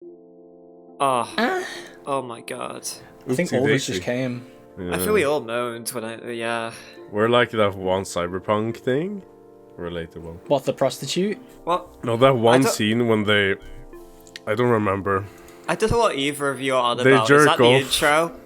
Oh, oh my god. I think all this just came. I feel we all moaned when yeah. We're like that one cyberpunk thing. Relatable. What, the prostitute? What? No, that one scene when they... I don't remember. I don't know what either of you are on They about. jerk Is that the off. intro?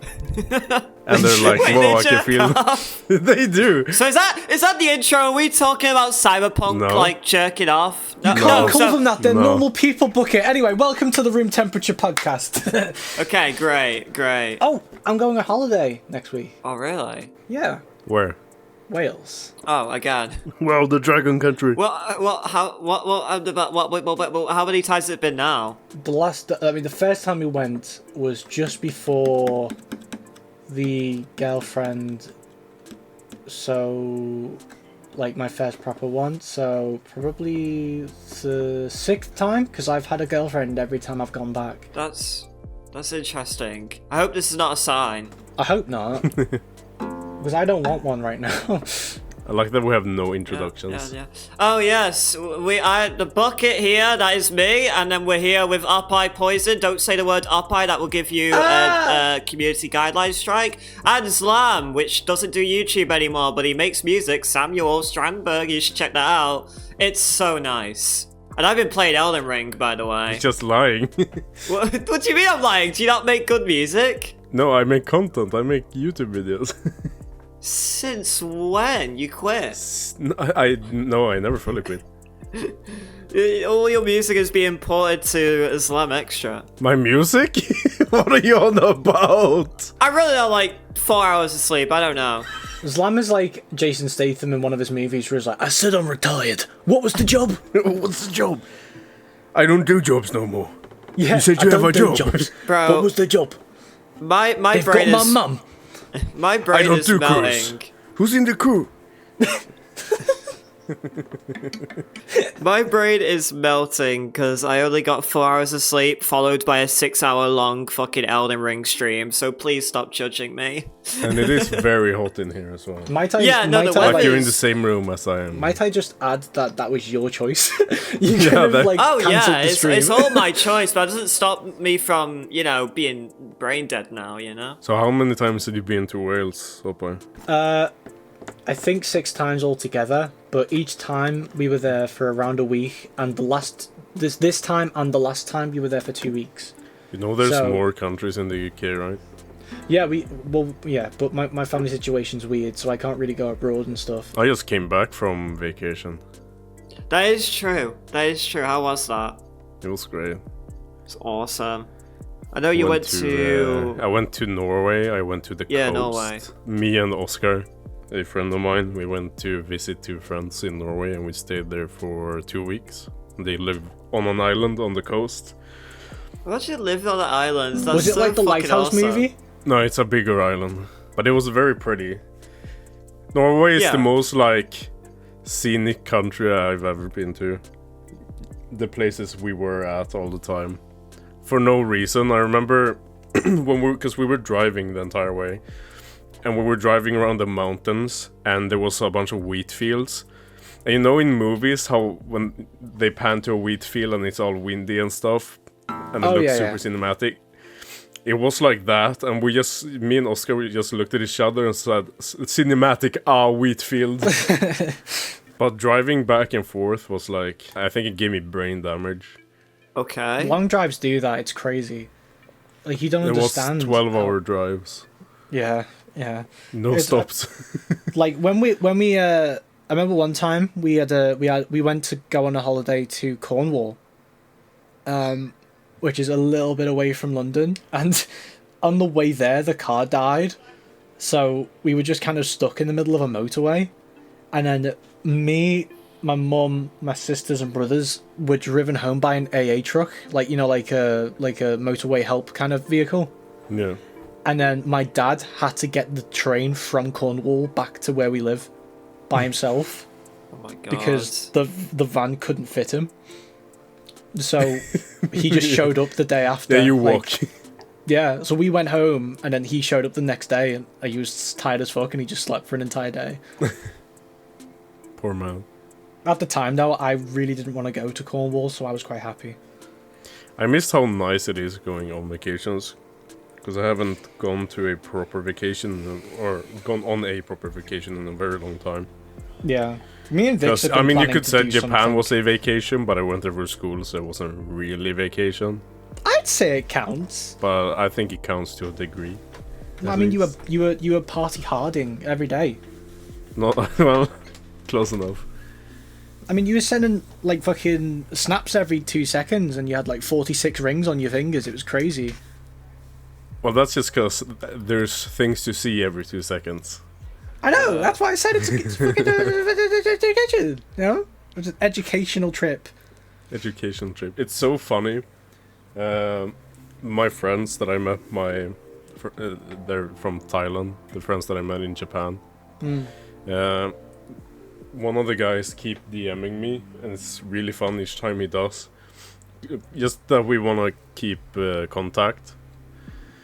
And they're like, Wait, whoa, they I can jerk feel... They do! So is that the intro? Are we talking about cyberpunk, No. like, jerking off? No. You can't call so- them that, they're No. normal people, Bucket. Anyway, welcome to the Room Temperature Podcast. Okay, great. Oh, I'm going on holiday next week. Oh, really? Yeah, Where? Wales. Oh, again. Well, the Dragon Country. How many times has it been now? The first time we went was just before the girlfriend, so, like, my first proper one, so probably the 6th time, because I've had a girlfriend every time I've gone back. That's interesting. I hope this is not a sign. I hope not, because I don't want one right now. I like that we have no introductions. Yeah. Oh yes, the bucket here. That is me, and then we're here with Up-Eye Poison. Don't say the word Up-Eye. That will give you a community guideline strike. And Zlam, which doesn't do YouTube anymore, but he makes music. Samuel Strandberg. You should check that out. It's so nice. And I've been playing Elden Ring, by the way. He's just lying. What do you mean I'm lying? Do you not make good music? No, I make content. I make YouTube videos. Since when? You quit? No, I never fully quit. All your music is being ported to Zlam Extra. My music? What are you on about? I really don't like 4 hours of sleep. I don't know. Zlam is like Jason Statham in one of his movies where he's like, I said I'm retired. What was the job? What's the job? I don't do jobs no more. Yeah, You said you I have don't a do job. jobs. Bro. What was the job? My They've brain got is my mum. my I brain don't is do melting. crews. Who's in the crew? My brain is melting because I only got 4 hours of sleep, followed by a 6-hour long fucking Elden Ring stream. So please stop judging me. And it is very hot in here as well. Might I? Yeah, no, the might I, weather Like you're in is- the same room as I am. Might I just add that was your choice? You Yeah, kind of that- like Oh cancelled yeah, the it's stream. all my choice, but it doesn't stop me from being brain dead now. So how many times have you been to Wales, Opa? I think 6 times altogether, but each time we were there for around a week, and this time and the last time we were there for 2 weeks. You know there's So- more countries in the UK, right? Yeah, but my family situation's weird, so I can't really go abroad and stuff. I just came back from vacation. That is true. How was that? It was great. It's awesome. I know you went to. I went to Norway. I went to the coast. Norway. Me and Oscar, a friend of mine, we went to visit 2 friends in Norway, and we stayed there for 2 weeks. They live on an island on the coast. I actually lived on the islands. That's Was it so like the fucking Lighthouse awesome. movie? No, it's a bigger island, but it was very pretty. Norway is Yeah. the most like scenic country I've ever been to. The places we were at all the time, for no reason. I remember because we were driving the entire way, and we were driving around the mountains, and there was a bunch of wheat fields. And you know in movies how when they pan to a wheat field and it's all windy and stuff, and it Oh, looks yeah, super yeah. cinematic. It was like that, and me and Oscar, we just looked at each other and said, "Cinematic, wheat field." But driving back and forth was like, I think it gave me brain damage. Okay. Long drives do that. It's crazy. Like you don't It was understand. 12-hour drives, Yeah. no It's- stops. Like when we I remember one time we went to go on a holiday to Cornwall, which is a little bit away from London, and on the way there the car died, so we were just kind of stuck in the middle of a motorway, and then me, my mum, my sisters and brothers were driven home by an AA truck, like a motorway help kind of vehicle. Yeah. And then my dad had to get the train from Cornwall back to where we live by himself Oh my god. because the van couldn't fit him. So he just showed up the day after. Yeah, you like- walk. Yeah, so we went home and then he showed up the next day and he was tired as fuck and he just slept for an entire day. Poor man. At the time though, I really didn't want to go to Cornwall, so I was quite happy. I missed how nice it is going on vacations. Because I haven't gone to a proper vacation, or gone on a proper vacation in a very long time. Yeah. Me and Vix have been I mean, you planning could to say do Japan something. was a vacation, but I went there for school, so it wasn't really vacation. I'd say it counts. But I think it counts to a degree. I mean, you were party harding every day. Not well, close enough. I mean, you were sending like fucking snaps every 2 seconds, and you had like 46 rings on your fingers. It was crazy. Well, that's just because there's things to see every 2 seconds. I know. That's why I said it's fucking education. You know, it's an educational trip. Education trip. It's so funny. My friends that I met, they're from Thailand. The friends that I met in Japan. One of the guys keep DMing me, and it's really fun each time he does. Just that we want to keep contact.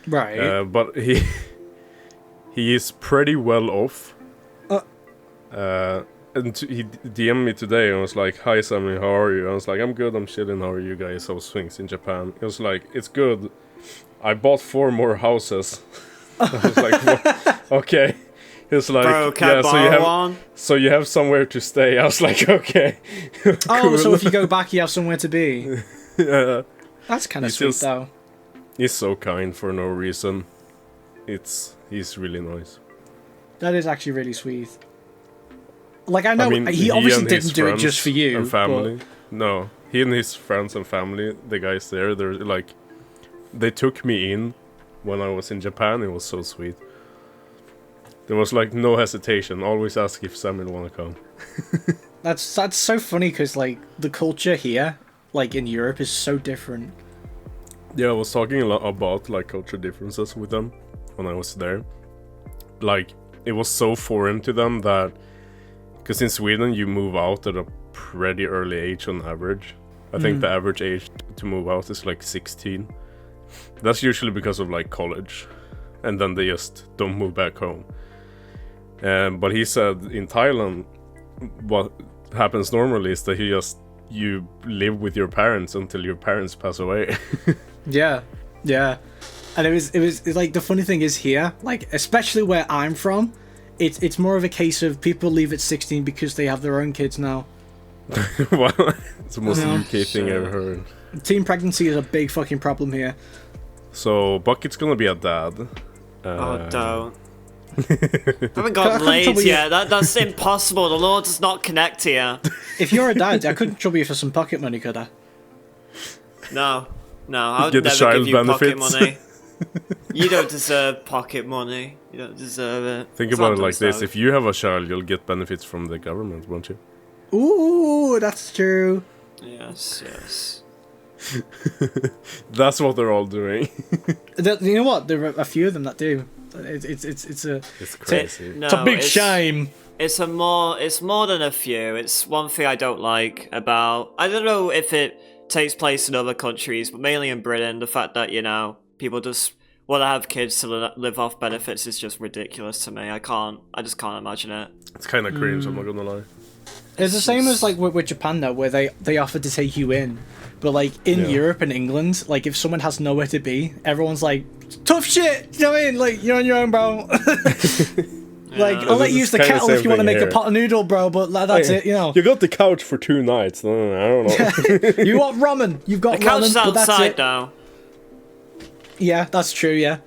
Right. But he is pretty well off. And he DM'd me today and was like, "Hi Sammy, how are you?" I was like, "I'm good, I'm chilling. How are you guys? How's things in Japan?" He was like, "It's good. I bought 4 more houses." I was like, "What?" Okay. He was like, Bro, can I so you have somewhere to stay." I was like, "Okay." Oh, Cool. so if you go back, you have somewhere to be. Yeah. That's kind of He's sweet, just- though. He's so kind for no reason. He's really nice. That is actually really sweet. Like, I know I mean, he obviously and his didn't do it friends just for you. and family. No, he and his friends and family, the guys there, they're like, they took me in when I was in Japan. It was so sweet. There was like no hesitation. Always ask if Samuel wanna come. That's so funny because like the culture here, like in Europe, is so different. Yeah, I was talking a lot about like culture differences with them when I was there. Like, it was so foreign to them that, because in Sweden you move out at a pretty early age on average. I think the average age to move out is like 16. That's usually because of like college, and then they just don't move back home. But he said in Thailand, what happens normally is that you live with your parents until your parents pass away. Yeah, and it was like the funny thing is here, like especially where I'm from, it's more of a case of people leave at 16 because they have their own kids now. Well, it's the most No. UK thing I've ever heard. Teen pregnancy is a big fucking problem here. So Bucket's gonna be a dad. Oh, don't. I haven't Can got I laid trouble you? yet. That's impossible. The law does not connect here. If you're a dad, I couldn't trouble you for some pocket money, could I? No, I'll Get the never child give you pocket benefits. money. You don't deserve pocket money. You don't deserve it. Think It's about not it like this: stuff. if you have a child, you'll get benefits from the government, won't you? Ooh, that's true. Yes. That's what they're all doing. You know what? There are a few of them that do. It's a It's crazy. No, it's a big shame. It's more than a few. It's one thing I don't like about. I don't know if it takes place in other countries, but mainly in Britain, the fact that people just want to have kids to live off benefits is just ridiculous to me. I just can't imagine it. It's kind of cringe. I'm not gonna lie. It's the same as like with Japan though, where they offer to take you in, but like in Yeah. Europe and England, like if someone has nowhere to be, everyone's like, tough shit. You know what I mean? Like you're on your own, bro. Like I'll let This you is use the kinda kettle same if you want to thing make a here. pot of noodle, bro. But that's it, you know. You got the couch for 2 nights. I don't know. You want ramen? You've got The couch is ramen, but that's outside it. now. Yeah, that's true. Yeah,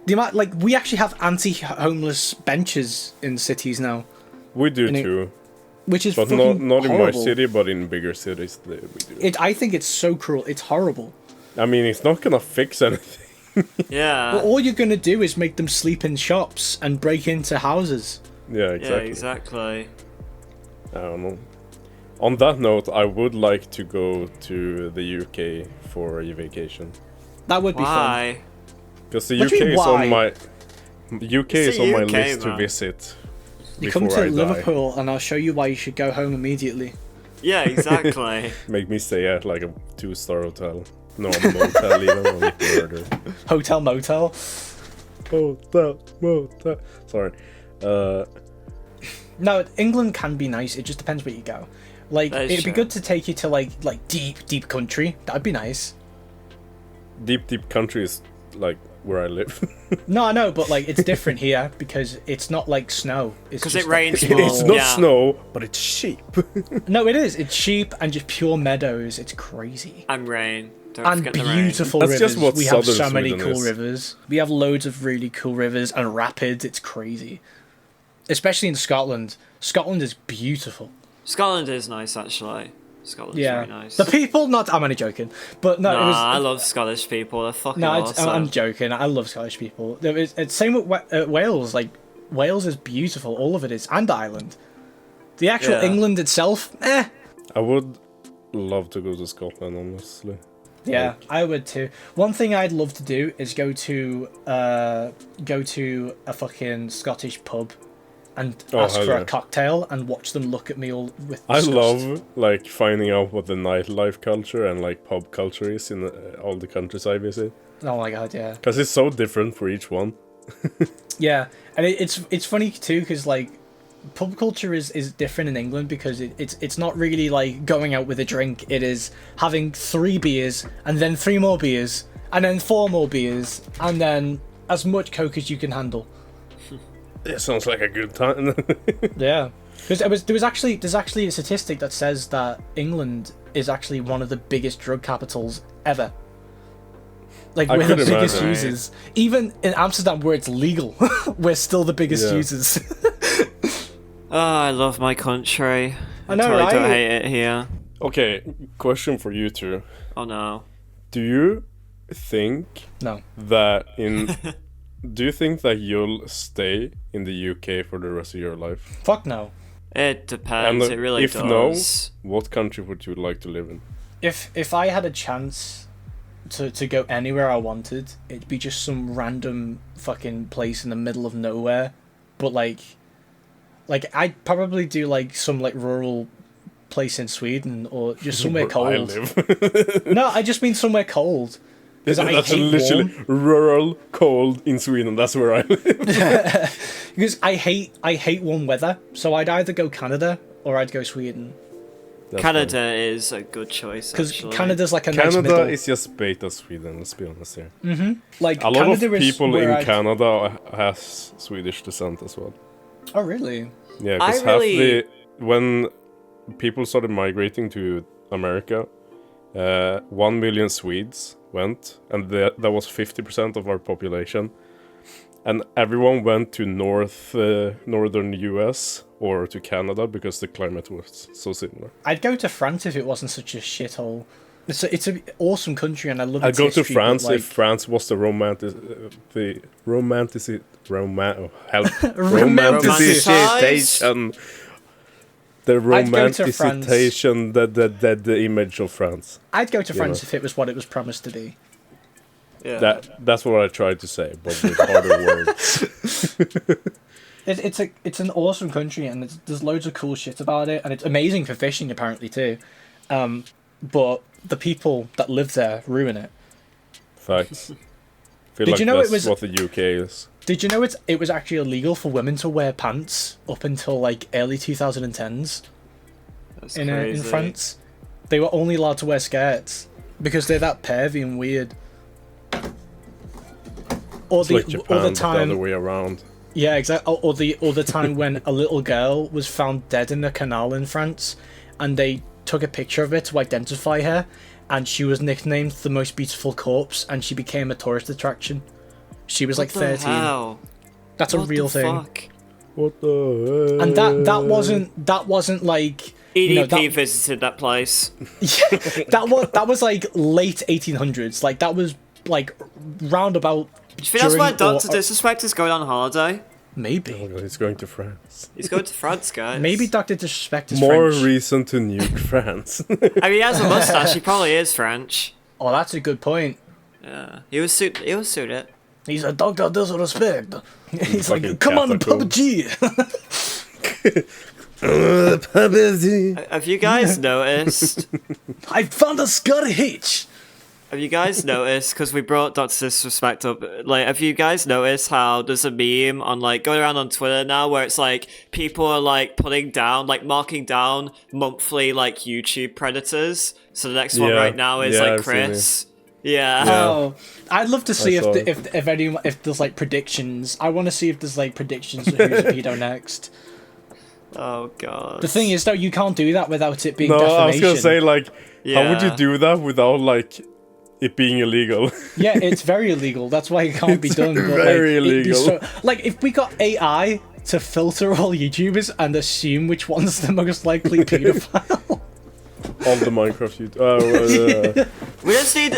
the amount like we actually have anti-homeless benches in cities now, We do And it- too, which is but fucking not in my horrible. city, but in bigger cities we do. I think it's so cruel. It's horrible. I mean, it's not gonna fix anything. Yeah. But all you're gonna do is make them sleep in shops and break into houses. Yeah, Yeah, exactly. exactly. I don't know. On that note, I would like to go to the UK for a vacation. That would be fun. Why? Because the What do UK you mean, is on why? my UK It's is the on my UK, list to man. visit You before come to I die. Liverpool and I'll show you why you should go home immediately. Yeah, exactly. Make me stay at like a 2-star hotel. No, a motel even. I'll get murdered. Hotel motel. Motel. Sorry. No, England can be nice. It just depends where you go. Like That is it'd be true. good to take you to like deep country. That'd be nice. deep country is like where I live. No, I know, but like it's different here because it's not like snow. It's Because just it rains like, more. It's not Yeah. snow, but it's sheep. No, it is. It's sheep and just pure meadows. It's crazy. And rain. Don't And forget the rain. beautiful That's rivers. just what We have so southern many Sweden cool is. rivers. We have loads of really cool rivers and rapids. It's crazy. Especially in Scotland. Scotland is beautiful. Scotland is nice, actually. Scotland's Yeah. very nice. The people, not. I'm only joking. But no, it Nah, was. I love Scottish people. They're fucking No, awesome. I'm joking. I love Scottish people. It's same with Wales. Like Wales is beautiful. All of it is, and Ireland. The actual Yeah. England itself, I would love to go to Scotland, honestly. Yeah, I would too. One thing I'd love to do is go to a fucking Scottish pub and ask hell for yeah. a cocktail and watch them look at me all with I disgust. love like finding out what the nightlife culture and like pub culture is in all the countries I visit, Oh my god, yeah. because it's so different for each one. Yeah, and it's funny too because like pub culture is different in England because it's not really like going out with a drink. It is having 3 beers and then 3 more beers and then 4 more beers and then as much coke as you can handle. It sounds like a good time. Yeah, because there's actually a statistic that says that England is actually one of the biggest drug capitals ever. Like I we're the could biggest imagine. users. Even in Amsterdam, where it's legal, we're still the biggest Yeah. users. Oh, I love my country. I know, totally right? don't hate it here. Okay, question for you two. Oh no. Do you think No. that do you think that you'll stay in the UK for the rest of your life? Fuck no. It depends. It really if does. no, what country would you like to live in? If I had a chance to go anywhere I wanted, it'd be just some random fucking place in the middle of nowhere. But like I'd probably do like some like rural place in Sweden or just somewhere Where I cold. live. No, I just mean somewhere cold. Because I That's hate literally warm. rural, cold in Sweden. That's where I live. Because I hate warm weather. So I'd either go Canada or I'd go Sweden. That's Canada fine. is a good choice. Because Actually. Canada's like a nice Canada middle. is just beta Sweden. Let's be honest here. Like A lot Canada of is people where in I'd- Canada has Swedish descent as well. Oh really? Yeah, I because really- when people started migrating to America, 1 million Swedes went, and that was 50% of our population. And everyone went to northern US or to Canada because the climate was so similar. I'd go to France if it wasn't such a shithole. It's an awesome country and I love I'd its go to history, but, France like, if France was the romanticization, the I'd go to France. romanticization, the image of France. I'd go to France know. if it was what it was promised to be. Yeah. That's what I tried to say, but with harder words. It's an awesome country and there's loads of cool shit about it and it's amazing for fishing apparently too. But the people that live there ruin it. Facts. Feel Did like you know that's it was- what the UK is. Did you know it was actually illegal for women to wear pants up until like early 2010s That's in crazy. France? They were only allowed to wear skirts because they're that pervy and weird. Or It's like Japan, or the but the time, other way around. yeah, exactly. Or the time when a little girl was found dead in a canal in France, and they took a picture of it to identify her, and she was nicknamed the most beautiful corpse, and she became a tourist attraction. She was like What the 13. hell? That's a What real the thing. fuck? What the And that wasn't like EDP you know, that, visited that place. that was like late 1800s. Like that was like roundabout. Do you think that's why during Dr. Disrespect is going on holiday? Maybe. Oh God, he's going to France. He's going to France, guys. Maybe Dr. Disrespect is More French. reason to nuke France. I mean, he has a mustache. He probably is French. Oh, that's a good point. Yeah, he was suit it. He's a Dr. Disrespect. He's Fucking like, come on, catacombs. PUBG. Have you guys noticed? I found a Scotty Hitch. Have you guys noticed? Because we brought Dr. Disrespect up. Like, have you guys noticed how there's a meme on like going around on Twitter now where it's like people are like putting down, like marking down monthly like YouTube predators. So the next one Yeah. right now is Yeah, like I've seen Chris. Yeah. Oh, I'd love to see saw if there's like predictions. I want to see if there's like predictions of who's a pedo next. Oh god. The thing is, though, you can't do that without it being No, defamation. I was gonna say like, how would you Yeah. do that without like it being illegal? Yeah, it's very illegal. That's why it can't be It's done. But, very like, it'd be illegal. like if we got AI to filter all YouTubers and assume which one's the most likely pedophile. All the Minecraft YouTube.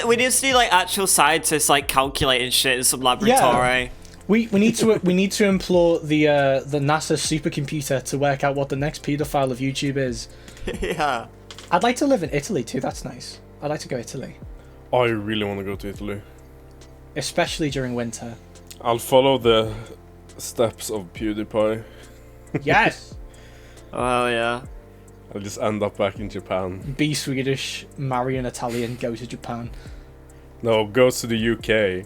We just need like actual scientists like calculating shit in some laboratory. We need to implore the NASA supercomputer to work out what the next pedophile of YouTube is. Yeah. I'd like to live in Italy too. That's nice. I'd like to go Italy, I really want to go to Italy. especially during winter. I'll follow the steps of PewDiePie. Yes. Oh yeah. I'll just end up back in Japan. Be Swedish, marry an Italian, go to Japan. No, go to the UK.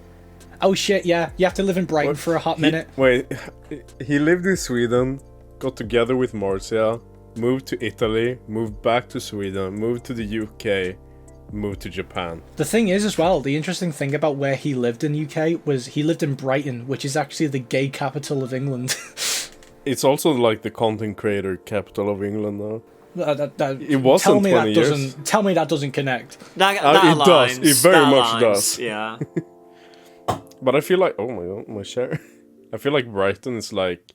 Oh shit! Yeah, you have to live in Brighton for a hot minute. He lived in Sweden, got together with Marcia, moved to Italy, moved back to Sweden, moved to the UK, moved to Japan. The thing is, as well, the interesting thing about where he lived in UK was he lived in Brighton, which is actually the gay capital of England. It's also like the content creator capital of England now. It wasn't tell me 20 that years. doesn't. Tell me that doesn't connect. That it aligns. does. It very That much aligns, does. Yeah. But I feel like, oh my god, my share. I feel like Brighton is like,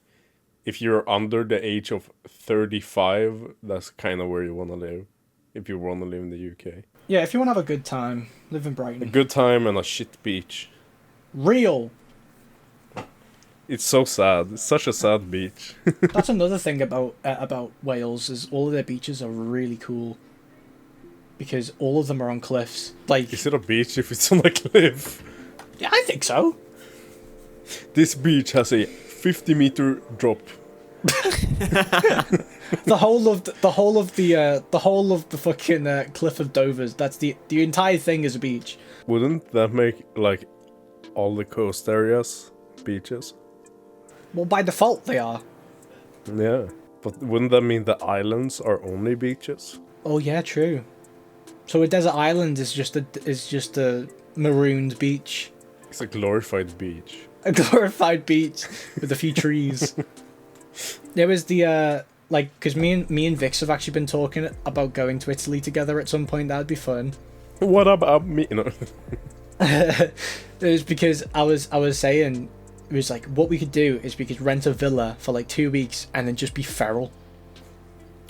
if you're under the age of 35, that's kind of where you want to live. If you want to live in the UK. Yeah, if you want to have a good time, live in A Brighton. good time and a shit beach. Real. It's so sad. It's such a sad beach. That's another thing about Wales is all of their beaches are really cool. Because all of them are on cliffs. Like, Is it a beach if it's on a cliff? yeah, I think so. This beach has a 50-meter drop. The whole of the fucking Cliff of Dovers. That's the entire thing is a beach. Wouldn't that make like all the coast areas beaches? Well, by default they are. Yeah. But wouldn't that mean the islands are only beaches? Oh yeah, true. So a desert island is just a marooned beach, It's a glorified beach. a glorified beach with a few trees. There was the because me and Vix have actually been talking about going to Italy together at some point. That'd be fun. What about me? No. It was because I was saying it was like what we could do is we could rent a villa for like 2 weeks and then just be feral.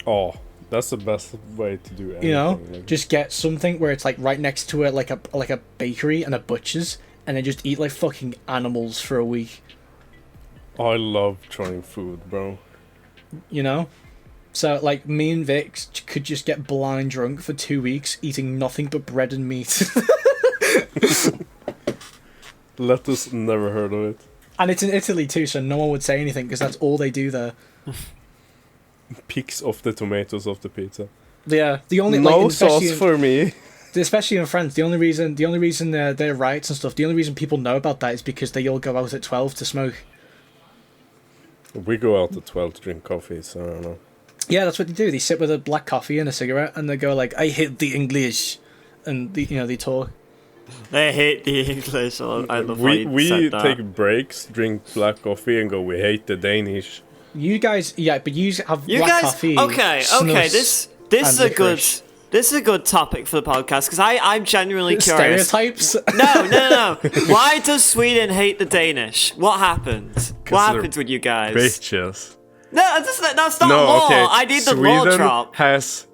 Oh, that's the best way to do it. You know, just get something where it's like right next to it, like a bakery and a butcher's, and then just eat like fucking animals for a week. I love trying food, bro. You know, so like me and Vix could just get blind drunk for 2 weeks, eating nothing but bread and meat. Lettuce, never heard of it. And it's in Italy too, so no one would say anything because that's all they do there. Picks off the tomatoes of the pizza. Yeah, the only No like, sauce for me. especially in France, the only reason there are riots and stuff, the only reason people know about that is because they all go out at 12 to smoke. We go out at 12 to drink coffee, so I don't know. Yeah, that's what they do. They sit with a black coffee and a cigarette, and they go like, "I hate the English," and they talk. I hate the English. I love how We you said that. take breaks, drink black coffee, and go, we hate the Danish. You guys, yeah, but you have You black guys, coffee. okay. snus, This and is a good licorice. this is a good topic for the podcast because I'm genuinely curious. Stereotypes. No. Why does Sweden hate the Danish? What happened? What they're happened with you guys? Bitches. No, that's not No, law. okay. I need the Sweden law drop. has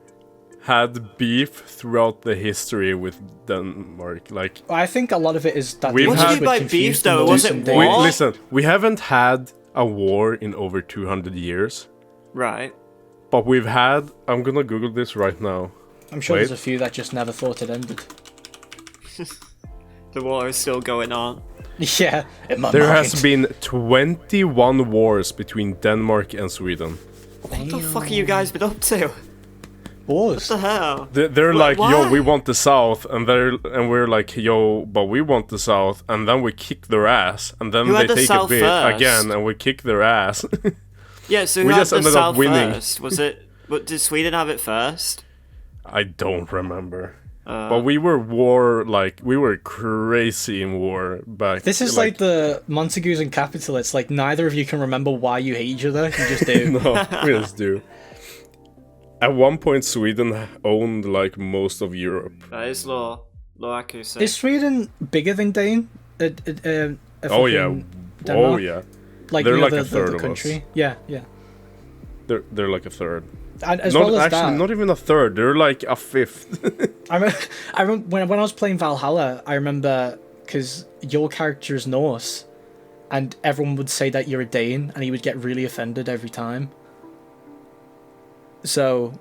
had beef throughout the history with Denmark. Like, I think a lot of it is that. We've the What do you English mean by would confuse beef, the though? Norse Was it and war? Danish. listen, we haven't had a war in over 200 years, Right. but we've had. I'm gonna Google this right now. I'm sure Wait. there's a few that just never thought it ended. The war is still going on. Yeah, in my There mind. has been 21 wars between Denmark and Sweden. What the fuck are you guys been up to? wars. What the hell? They're Wh- like, why? yo, we want the South, and we're like, yo, but we want the South, and then we kick their ass, and then Who they had the take South a bit first? again, and we kick their ass. Yeah, so who We had just the ended up South winning. first? Was it? But did Sweden have it first? I don't remember. But we were crazy in war back. This is like the Montagues and Capitalists. Like, neither of you can remember why you hate each other. You just do. No, we just do. At one point, Sweden owned like most of Europe. That is law accuracy. Is Sweden bigger than Dane? Oh yeah, Denmark? Like, they're you know, like a third of country. us. Yeah. They're like a third. And as well as that, not even a third. They're like a fifth. I remember when I was playing Valhalla. I remember because your character is Norse, and everyone would say that you're a Dane, and he would get really offended every time. So,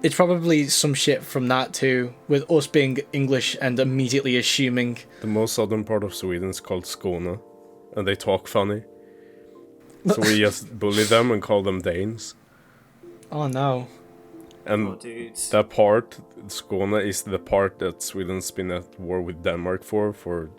it's probably some shit from that too, with us being English and immediately assuming. The most southern part of Sweden is called Skåne, and they talk funny. So we just bully them and call them Danes. Oh no. And that part, Skåne, is the part that Sweden's been at war with Denmark for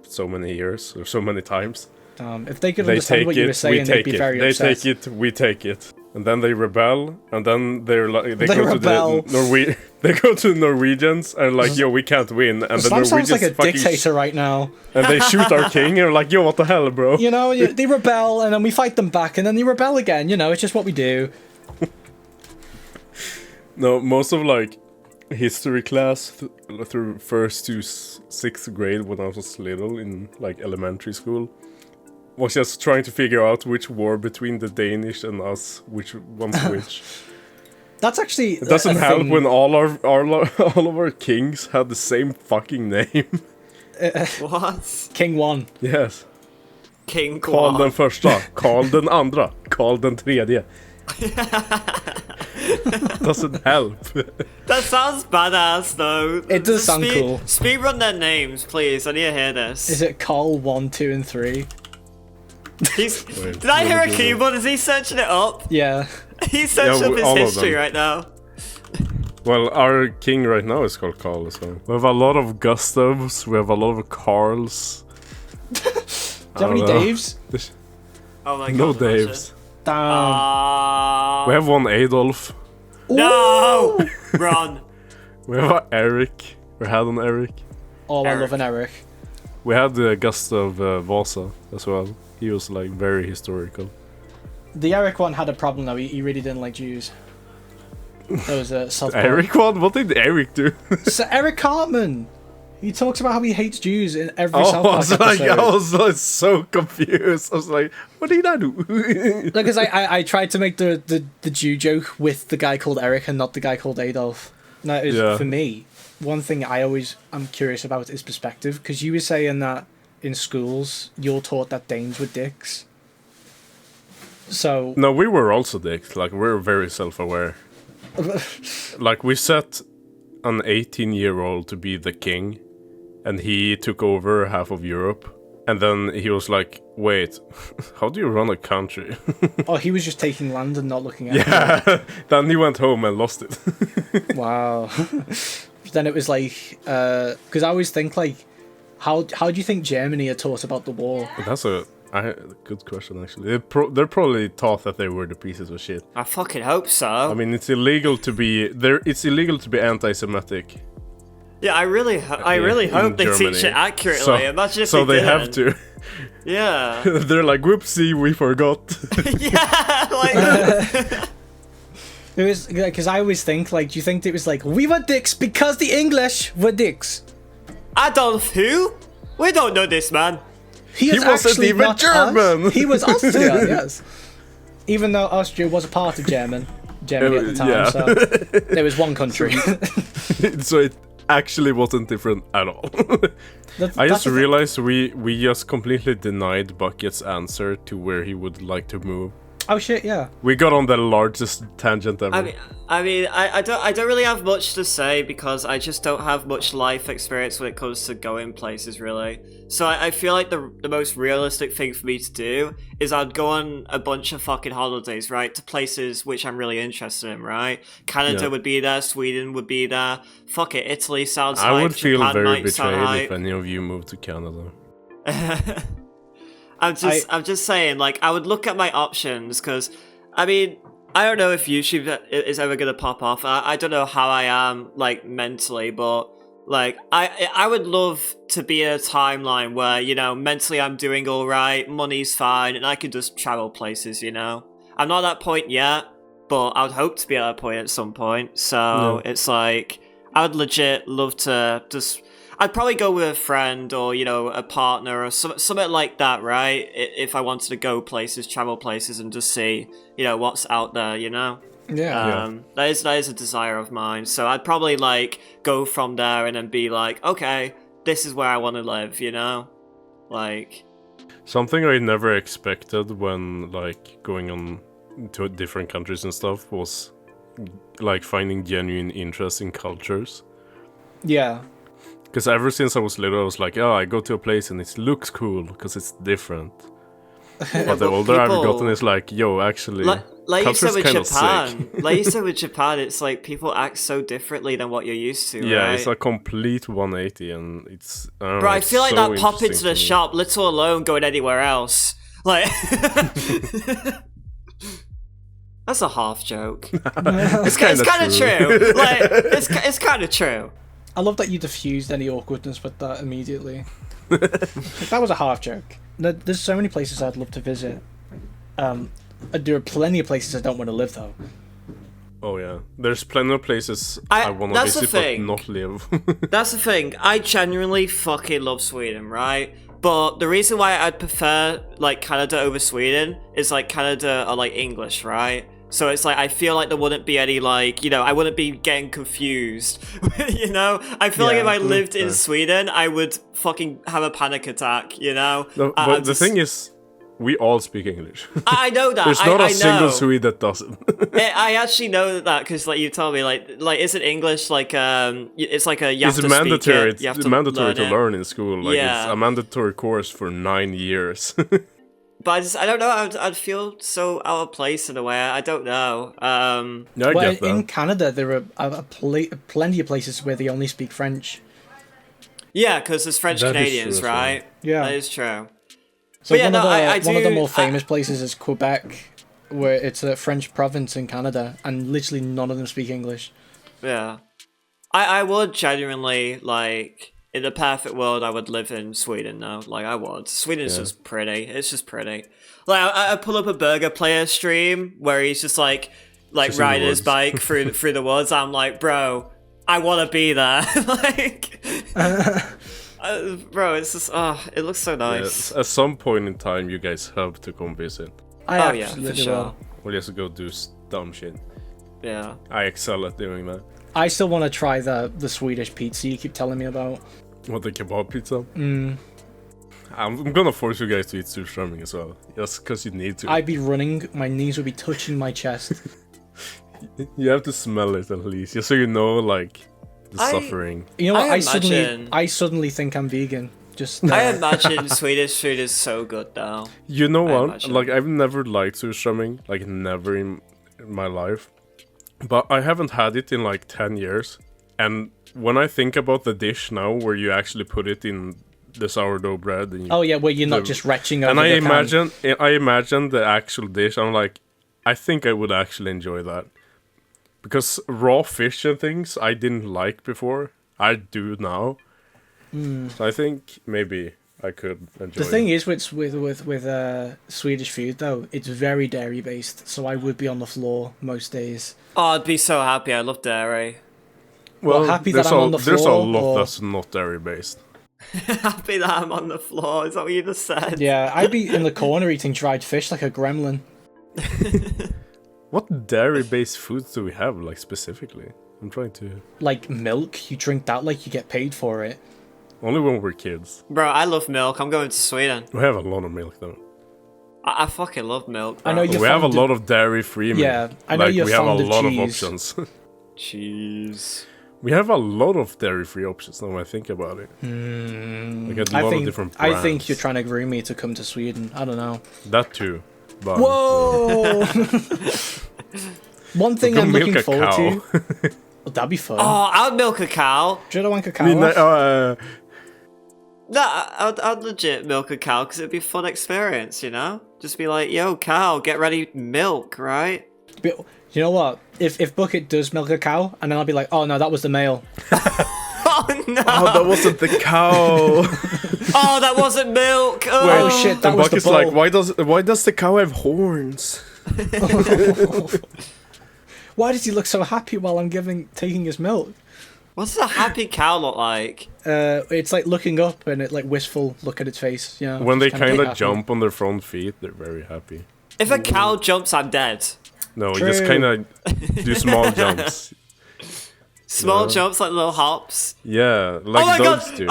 so many years, or so many times. If they could understand what you were saying, they'd be very upset. They take it, we take it. And then they rebel, and then they go to the Norwegians and like, yo, we can't win. And the Norwegians sounds like a dictator right now. And they shoot our king, and we're like, yo, what the hell, bro? You know, they rebel, and then we fight them back, and then they rebel again. You know, it's just what we do. No, most of like history class through first to sixth grade when I was little in like elementary school was just trying to figure out which war between the Danish and us, which one's which. That's actually it doesn't help when all of our kings had the same fucking name. What? King 1. Yes. King Karl den första, Karl den andra, Karl den tredje. Doesn't help. That sounds badass though. It does sound cool. Speedrun their names, please. I need to hear this. Is it Karl 1, 2, and 3? Did I hear a keyboard? Is he searching it up? Yeah. He's searching up his history right now. Well, our king right now is called Karl as well. We have a lot of Gustavs, we have a lot of Karls. Do you have any Daves? Oh my god. No Daves. Damn. We have one Adolf. No! Run. We have Eric. We had an Eric. Oh, I love an Eric. We had Gustav Vasa as well. He was like very historical. The Eric one had a problem though. He really didn't like Jews. That was a South Eric one? What did Eric do? So Eric Cartman. He talks about how he hates Jews in every South Park episode. I was like so confused. I was like, what did I do? Because I tried to make the Jew joke with the guy called Eric and not the guy called Adolf. Now, it was, for me, one thing I'm curious about is perspective. Because you were saying that in schools, you're taught that Danes were dicks. So... No, we were also dicks. Like, we're very self-aware. Like, we set an 18-year-old to be the king. And he took over half of Europe. And then he was like, wait, how do you run a country? Oh, he was just taking land and not looking at it. Yeah, then he went home and lost it. Wow. Then it was like, because I always think like, how do you think Germany are taught about the war? That's a good question, actually. They're probably taught that they were the pieces of shit. I fucking hope so. I mean, it's illegal to be anti-Semitic. Yeah, I really hope they Germany. teach it accurately. Imagine if they didn't. have to. Yeah. They're like, whoopsie, we forgot. Yeah, like... It was because I always think like, do you think it was like we were dicks because the English were dicks? Adolf who? We don't know this man. He wasn't actually even not German. Us. He was Austrian, yes. Even though Austria was a part of Germany at the time, yeah. so there was one country. So it actually wasn't different at all. I just realized we just completely denied Bucket's answer to where he would like to move. Oh shit, yeah. We got on the largest tangent ever. I don't really have much to say because I just don't have much life experience when it comes to going places, really. So I feel like the most realistic thing for me to do is I'd go on a bunch of fucking holidays, right, to places which I'm really interested in, right? Canada would be there, Sweden would be there. Fuck it, Italy sounds I would feel Japan very might sound betrayed hype. if any of you moved to Canada. I'm just saying, like, I would look at my options because, I mean, I don't know if YouTube is ever gonna pop off. I don't know how I am like mentally, but like I would love to be in a timeline where, you know, mentally I'm doing all right, money's fine, and I can just travel places. You know, I'm not at that point yet, but I would hope to be at that point at some point. So it's like I would legit love to just. I'd probably go with a friend or, you know, a partner or something like that, right? If I wanted to go places, travel places, and just see, you know, what's out there, you know? Yeah. That is a desire of mine. So I'd probably, like, go from there and then be like, okay, this is where I want to live, you know? Like... Something I never expected when, like, going on to different countries and stuff was, like, finding genuine interest in cultures. Yeah. Because ever since I was little, I was like, oh, I go to a place and it looks cool because it's different. But the older I've gotten, it's like, yo, actually, like you said with kind of Japan, sick. like you said with Japan, it's like people act so differently than what you're used to, Yeah, right? it's a complete 180, and it's. I don't know, Bro, I it's feel like so that pop into interesting the to me. shop, let alone going anywhere else. Like, that's a half joke. It's kind of true. Like, it's kind of true. I love that you diffused any awkwardness with that immediately. That was a half joke. There's so many places I'd love to visit. There are plenty of places I don't want to live, though. Oh yeah, there's plenty of places I want to that's the visit but thing. not live. That's the thing. I genuinely fucking love Sweden, right? But the reason why I'd prefer like Canada over Sweden is like Canada are like English, right? So it's like I feel like there wouldn't be any like, you know, I wouldn't be getting confused. You know? I feel like if I lived in Sweden, I would fucking have a panic attack, you know? No, but the thing is, we all speak English. I know that. There's not a I single know. Swede that doesn't. I actually know that because like you told me like isn't English like it's like a you have It's to mandatory. speak it, you have It's to mandatory to it. learn in school. Like Yeah. it's a mandatory course for 9 years. But I don't know. I'd feel so out of place in a way. I don't know. Yeah, I Well, get that. in Canada, there are plenty of places where they only speak French. Yeah, because there's French That is Canadians, true as well. right? Yeah. That is true. So But yeah, one, no, of the, I one of the do- more famous places is Quebec, where it's a French province in Canada, and literally none of them speak English. Yeah. I would genuinely like in the perfect world I would live in Sweden though. Like I would. Sweden's just pretty. It's just pretty. Like I pull up a burger player stream where he's just like Just in the riding his woods. bike through the woods. I'm like, bro, I want to be there. Like, bro, it's just it looks so nice. Yes, at some point in time, you guys have to come visit. I Oh, yeah, absolutely for sure. will. We'll just go do dumb shit. Yeah. I excel at doing that. I still want to try the Swedish pizza you keep telling me about. What, the kebab pizza? I'm gonna force you guys to eat surströmming as well. Just because you need to. I'd be running, my knees would be touching my chest. You have to smell it at least, just so you know, like, the I- suffering. You know what? I I imagine- suddenly think I'm vegan. Just I imagine Swedish food is so good though. You know what? imagine. Like, I've never liked surströmming, like, never in my life. But I haven't had it in like 10 years. And when I think about the dish now, where you actually put it in the sourdough bread, and you, oh yeah, where you're not just retching over and I the can. imagine the actual dish. I'm like, I think I would actually enjoy that, because raw fish and things I didn't like before, I do now. So I think maybe I could enjoy. The thing is with Swedish food though, it's very dairy based, so I would be on the floor most days. Oh, I'd be so happy. I love dairy. well, happy that there's I'm a, on the there's a floor, lot or- that's not dairy based. Happy that I'm on the floor. Is that what you just said? Yeah, I'd be in the corner eating dried fish like a gremlin. What dairy based foods do we have, like, specifically? I'm trying to. Like milk, you drink that like you get paid for it. Only when we're kids. Bro, I love milk. I'm going to Sweden. We have a lot of milk though. I fucking love milk. Bro. I know you're We have a fond of- lot of dairy free milk. Yeah, I know like, you're we have a fond of lot of cheese. options. Cheese. We have a lot of dairy free options now when I think about it. Like a lot of different brands. I think you're trying to groom me to come to Sweden. I don't know. That too. But Whoa! One thing go I'm milk looking a forward cow. to. Well, that'd be fun. Oh, I'd milk a cow. Do you know want a cow? I mean, off? No, I'd legit milk a cow because it'd be a fun experience, you know? Just be like, yo, cow, get ready, milk, right? But you know what? If Bucket does milk a cow, and then I'll be like, oh no, that was the male. Oh no! Oh, that wasn't the cow. Oh, that wasn't milk. Oh, Oh shit, that And was the Bucket's bull. like, why does the cow have horns? Why does he look so happy while I'm taking his milk? What's a happy cow look like? It's like looking up and it like wistful look at its face. You know, When they just kinda kind of happy. jump on their front feet, they're very happy. If a cow jumps, I'm dead. No, you just True. kind of do small jumps. Small Yeah. jumps like little hops. Yeah, like Oh my dogs god! do.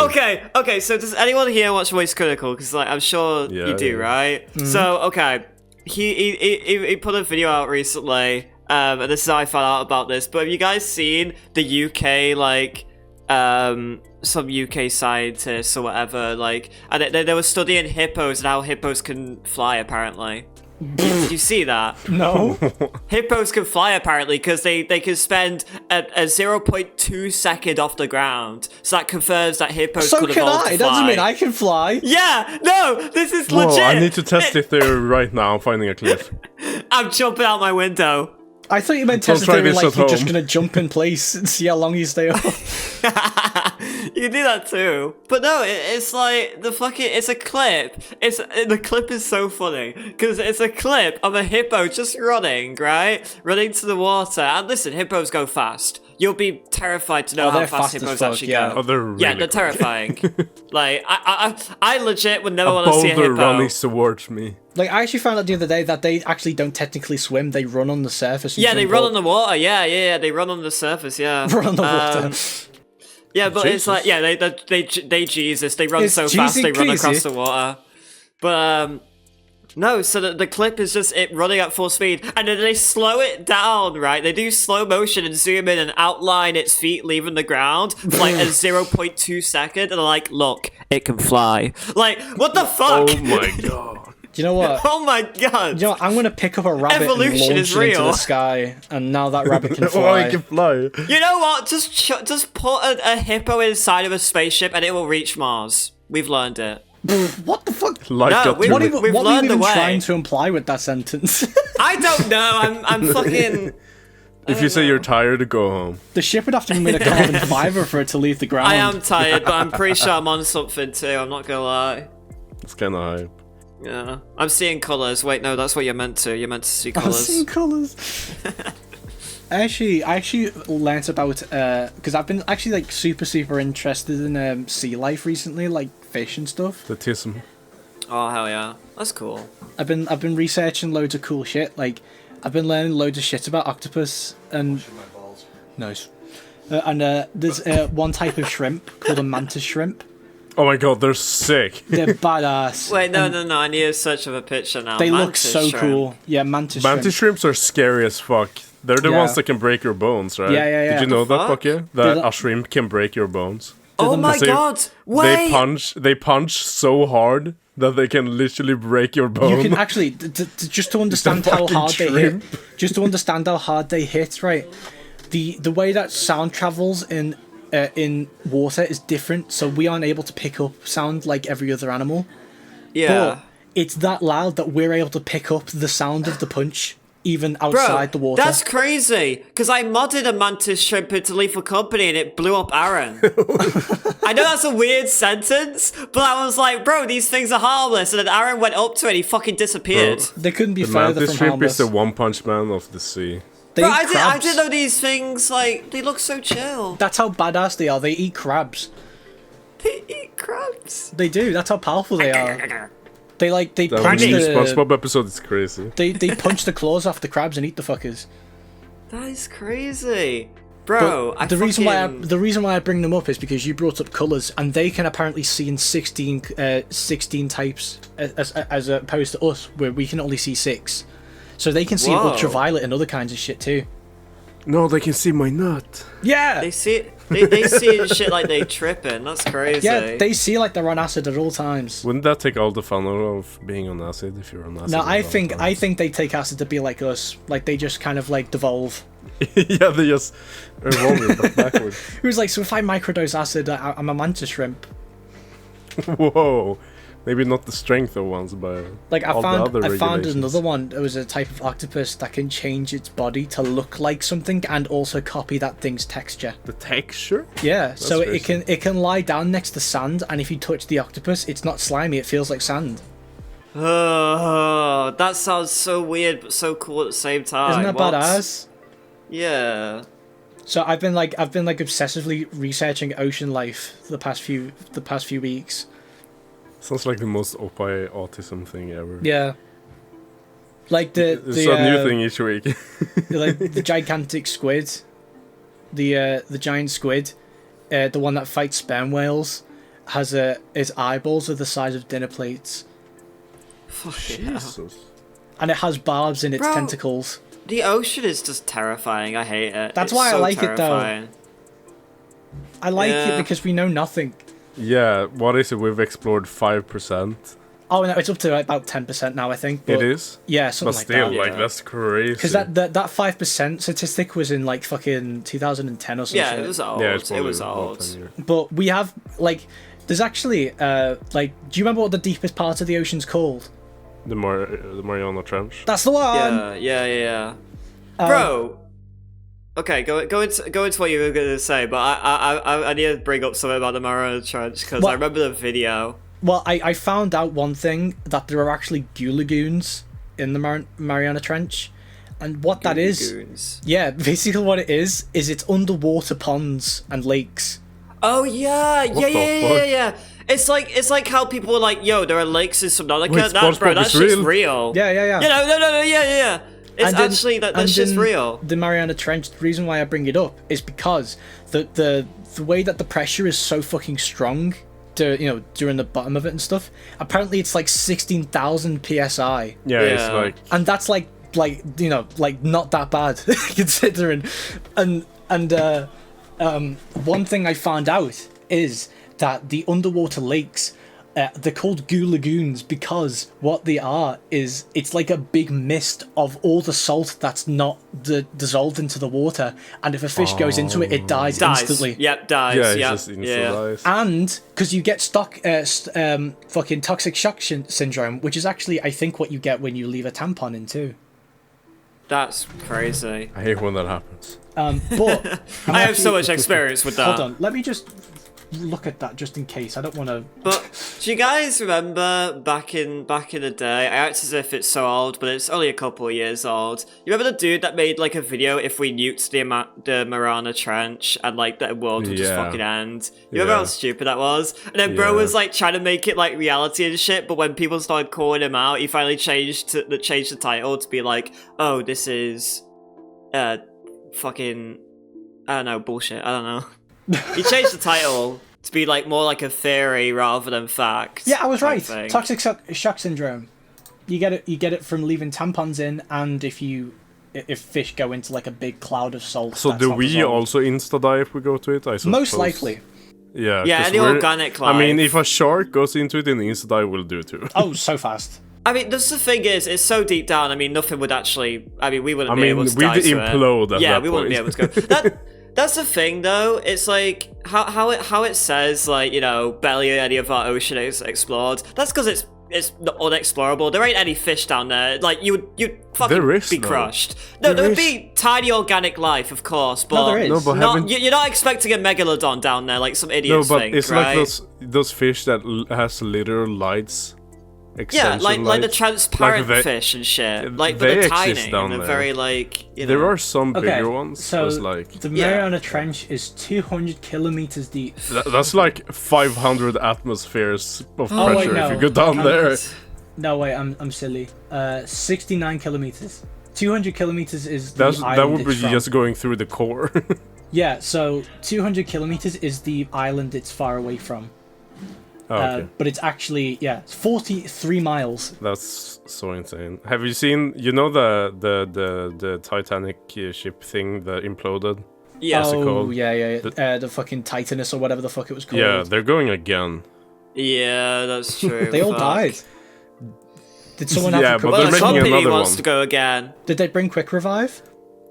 Okay. So does anyone here watch Voice Critical? Because like I'm sure Yeah, you do, yeah. right? So okay, he put a video out recently, and this is how I found out about this. But have you guys seen the UK like some UK scientists or whatever like, and they were studying hippos and how hippos can fly apparently. Did you see that? No. Hippos can fly apparently because they can spend a 0.2 second off the ground. So that confirms that hippos So could can evolve I. to That doesn't fly. mean I can fly. Yeah, no, this is Whoa, legit. I need to test the theory right now. I'm finding a cliff. I'm jumping out my window. I thought you meant Don't test try theory this like at you're just home. gonna jump in place and see how long you stay up. You can do that too. But no, it's like the fucking. It's a clip. The clip is so funny because it's a clip of a hippo just running, right, running to the water. And listen, hippos go fast. You'll be terrified to know Oh, how they're fast fast as hippos fuck, actually yeah. go. Oh, they're really Yeah, they're quick. terrifying. Like I legit would never A want to see a boulder hippo. running towards me. Like I actually found out the other day that they actually don't technically swim; they run on the surface. And Yeah, they jump run up. on the water. Yeah. They run on the surface. Yeah. Run on the water. Yeah, but it's Jesus. like they Jesus. They run It's so fast they run Jesus across crazy. the water. But no, so the clip is just it running at full speed, and then they slow it down, right? They do slow motion and zoom in and outline its feet leaving the ground for like a 0.2 second, and they're like, look, it can fly. Like, what the fuck? Oh my god. Do you know what? Oh my god. You know, I'm gonna pick up a rabbit Evolution and is launch it into real. the sky, and now that rabbit can Oh, fly. I can fly. You know what? Just put a hippo inside of a spaceship, and it will reach Mars. We've learned it. What the fuck? Like No, a we- What, tulip. even, We've what were you learned the even way. trying to imply with that sentence? I don't know. I'm fucking. If you say you're tired, go home. The ship would have to be made of carbon fiber for it to leave the ground. I am tired, but I'm pretty sure I'm on something too. I'm not gonna lie. It's kind of hype. Yeah, I'm seeing colors. Wait, no, that's what you're meant to. You're meant to see I've colors. seen colours. I actually learnt about because I've been actually like super interested in sea life recently, like fish and stuff. The tism. Oh hell yeah, that's cool. I've been researching loads of cool shit. Like I've been learning loads of shit about octopus and nice. There's one type of shrimp called a mantis shrimp. Oh my god, they're sick. They're badass. Wait, no. I need a search of a picture now. They look Mantis so shrimp. cool. Yeah, mantis Mantis shrimp. shrimps are scary as fuck. They're the Yeah. ones that can break your bones, right? Yeah. Did you know that, fuck? Bucky? They're That the- a shrimp can break your bones. Oh them my They- god! Wait. They punch so hard that they can literally break your bone. You can actually just to understand how fucking hard they shrimp. hit. Just to understand how hard they hit, right? The way that sound travels in water is different, so we aren't able to pick up sound like every other animal. Yeah. But it's that loud that we're able to pick up the sound of the punch even Bro, outside the water. that's crazy. Because I modded a mantis shrimp into Lethal Company and it blew up Aaron. I know that's a weird sentence, but I was like, bro, these things are harmless. And then Aaron went up to it and he fucking disappeared. They couldn't be The further mantis from shrimp harmless. is the one punch man of the sea. They Bro, eat I crabs. didn't know these things, like, they look so chill. That's how badass they are. They eat crabs. They eat crabs. They do. That's how powerful they are. They That punch new the SpongeBob episode is crazy. they punch the claws off the crabs and eat the fuckers. That is crazy. Bro, But the reason why I bring them up is because you brought up colors, and they can apparently see in 16 types as opposed to us, where we can only see 6. So they can see Whoa. ultraviolet and other kinds of shit too. No, they can see my nut. Yeah, They see they see shit like they tripping. That's crazy. yeah, they see like they're on acid at all times. Wouldn't that take all the fun out of being on acid if you're on acid? No, at I all think times? they take acid to be like us, like they just kind of like devolve. Yeah, they just evolve but backwards. Who's like, so if I microdose acid, I'm a mantis shrimp. Whoa. Maybe not the strength of ones, but Like I all the found other regulations. another one. It was a type of octopus that can change its body to look like something and also copy that thing's texture. The texture? Yeah, so crazy. it can lie down next to sand, and if you touch the octopus, it's not slimy. It feels like sand. Oh, that sounds so weird, but so cool at the same time. Isn't that What? badass? Yeah. So I've been obsessively researching ocean life for the past few weeks. Sounds like the most OPI autism thing ever. Yeah. Like It's a new thing each week. like the gigantic squid, the giant squid, the one that fights sperm whales, has his eyeballs are the size of dinner plates, Fucking hell. Jesus. and it has barbs in its Bro. tentacles. The ocean is just terrifying. I hate it. That's It's why I so like it, though. terrifying. I like it Yeah. because we know nothing. Yeah, what is it? We've explored 5%. Oh no, it's up to about 10% now, I think. But It is? yeah, But something like still, that. like, Yeah. that's crazy. Because that 5% statistic was in like fucking 2010 or something. Yeah, it was old. Yeah, it's it was probably old. 10 years. But we have like, there's actually like, do you remember what the deepest part of the ocean's called? The Mariana Trench. That's the one. Yeah. Um, Bro. Okay, go into what you were gonna say, but I need to bring up something about the Mariana Trench because What? I remember the video. Well, I found out one thing, that there are actually goo lagoons in the Mariana Trench, and what that is, Goons. yeah, basically what it is it's underwater ponds and lakes. Oh yeah, the yeah. fuck? It's like how people are like, yo, there are lakes in Subnautica. Wait, That bro, SpongeBob that's is just real? Yeah. real. You know, no, yeah. It's And in- actually that's and just in real. The Mariana Trench, the reason why I bring it up is because the way that the pressure is so fucking strong, during the bottom of it and stuff. Apparently, it's like 16,000 psi, Yeah, it's Yeah. like... and that's like not that bad considering. And one thing I found out is that the underwater lakes, they're called goo lagoons because what they are is it's like a big mist of all the salt that's not dissolved into the water, and if a fish goes into it, it dies instantly. Yep, dies. Yeah, it's Yep. just instant yeah. dies. And because you get fucking toxic shock syndrome, which is actually I think what you get when you leave a tampon in too. That's crazy. I hate when that happens. But I have so much experience with that. Hold on, let me just look at that just in case. I don't want to. But do you guys remember back in the day? I act as if it's so old, but it's only a couple of years old. You remember the dude that made like a video if we nuked the Mariana Trench and like the world would just Yeah. fucking end? You remember how Yeah. stupid that was? And then bro Yeah. was like trying to make it like reality and shit, but when people started calling him out, he finally changed the title to be like, oh, this is fucking I don't know, bullshit. I don't know. He changed the title to be like more like a theory rather than fact. Yeah, I was type right. thing. Toxic shock syndrome. You get it from leaving tampons in, and if fish go into like a big cloud of salt. So that's do not we dissolved. also insta-die if we go to it? I suppose. Most likely. Yeah, Yeah, 'cause any we're- organic I mean, life. if a shark goes into it, then insta-die will do too. Oh, so fast. I mean, that's the thing is, it's so deep down. I mean, nothing would actually. I mean, we wouldn't I be mean, able to we'd die to implode it. at Yeah, that we wouldn't be able point. to go. That's the thing, though. It's like how it says like barely any of our ocean is explored. That's because it's unexplorable. There ain't any fish down there. Like you'd fucking There is, be though. crushed. No, There there would is. be tiny organic life, of course, but there is. No, but haven't- you're not expecting a megalodon down there like some No, idiots but think, it's right? like those fish that has literal lights. Yeah, Extension like the lights. transparent Like they- fish and shit. Like, they but they're exist tiny down and they're there. very like There are some Okay, bigger ones. so That's like the Yeah. Mariana Trench is 200 kilometers deep. that's like 500 atmospheres of Oh, wait, pressure no. if you go down there. No, wait, I'm silly. 69 kilometers. 200 kilometers is the That island would be it's from. just going through the core. Yeah, so 200 kilometers is the island it's far away from. Oh, okay. But it's actually, it's 43 miles. That's so insane. Have you seen? You know the Titanic ship thing that imploded? Yeah, it Oh, called? yeah. The fucking Titanus or whatever the fuck it was called. Yeah, they're going again. yeah, that's true. They all fuck. died. Did someone have Yeah, a quick but Well, they're the making company another wants one. to go again. Did they bring quick revive?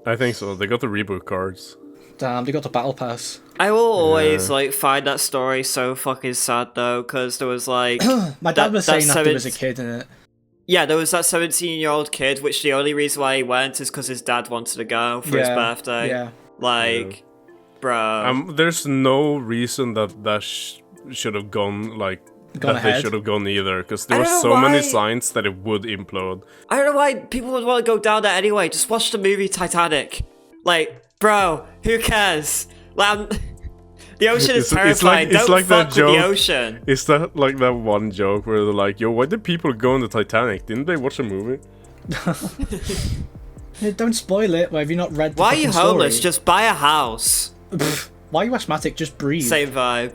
I think so. They got the reboot cards. Damn, they got the battle pass. I will always like find that story so fucking sad though, because there was like My dad was saying that there was a 17 kid in it. Yeah, there was that 17-year-old kid, which the only reason why he went is because his dad wanted to go for his birthday. Yeah. Like, bro. There's no reason that should have gone ahead. They should have gone either, because there I were don't so know many why- signs that it would implode. I don't know why people would want to go down there anyway. Just watch the movie Titanic. Like, bro, who cares? Like, the ocean is terrifying. Don't fuck that with joke. the ocean. Is that like that one joke where they're like, yo, why did people go on the Titanic? Didn't they watch a movie? Hey, don't spoil it. Why have you not read the Why are you fucking homeless? story? Just buy a house. Why are you asthmatic? Just breathe. Same vibe.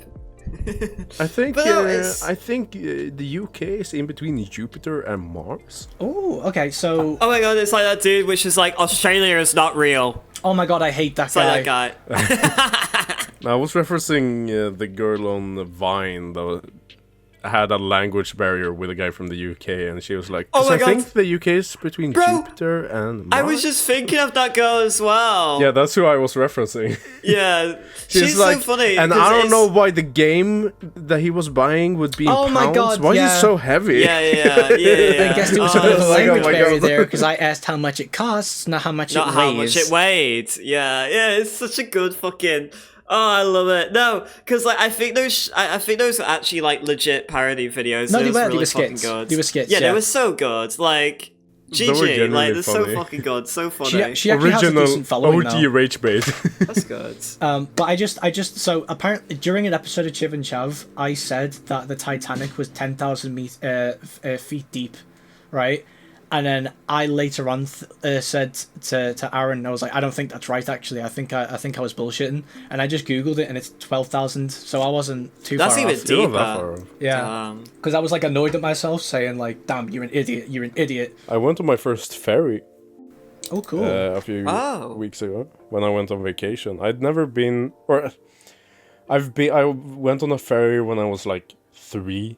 I think But no, it's- the UK is in between Jupiter and Mars. Oh, okay, so... Oh my god, it's like that dude which is like, Australia is not real. Oh my god, I hate that It's guy. like that guy. I was referencing the girl on the Vine that had a language barrier with a guy from the UK, and she was like, Oh my I God. think the UK is between Bro, Jupiter and Mars. I was just thinking of that girl as well. Yeah, that's who I was referencing. Yeah. She's like, so funny. and 'cause I don't it's- know why the game that he was buying would be in Oh pounds. my God, Why is yeah. it so heavy? Yeah. I guess there was a bit of a Oh, language my barrier God. there, because I asked how much it costs, not how much Not it weighs. how much it weighed. Yeah, it's such a good fucking. Oh, I love it. No, because like I think those are actually like legit parody videos. No, It they was were. really They were fucking skits. good. They were skits, Yeah, yeah. they were so good. Like They were GG, like genuinely they're so funny. fucking good, so funny. She actually has a Original decent following OG now. rage bait. That's good. But I just so apparently during an episode of Chiv and Chav, I said that the Titanic was 10,000 feet deep, right? And then I later on said to Aaron, I was like, I don't think that's right. Actually, I think I was bullshitting, and I just googled it, and it's 12,000. So I wasn't too That's far even off. Still not that deeper. far off. Yeah, because I was like annoyed at myself, saying like, "Damn, you're an idiot. You're an idiot." I went on my first ferry Oh, cool. a few Oh. weeks ago when I went on vacation. I'd never been, or I went on a ferry when I was like 3,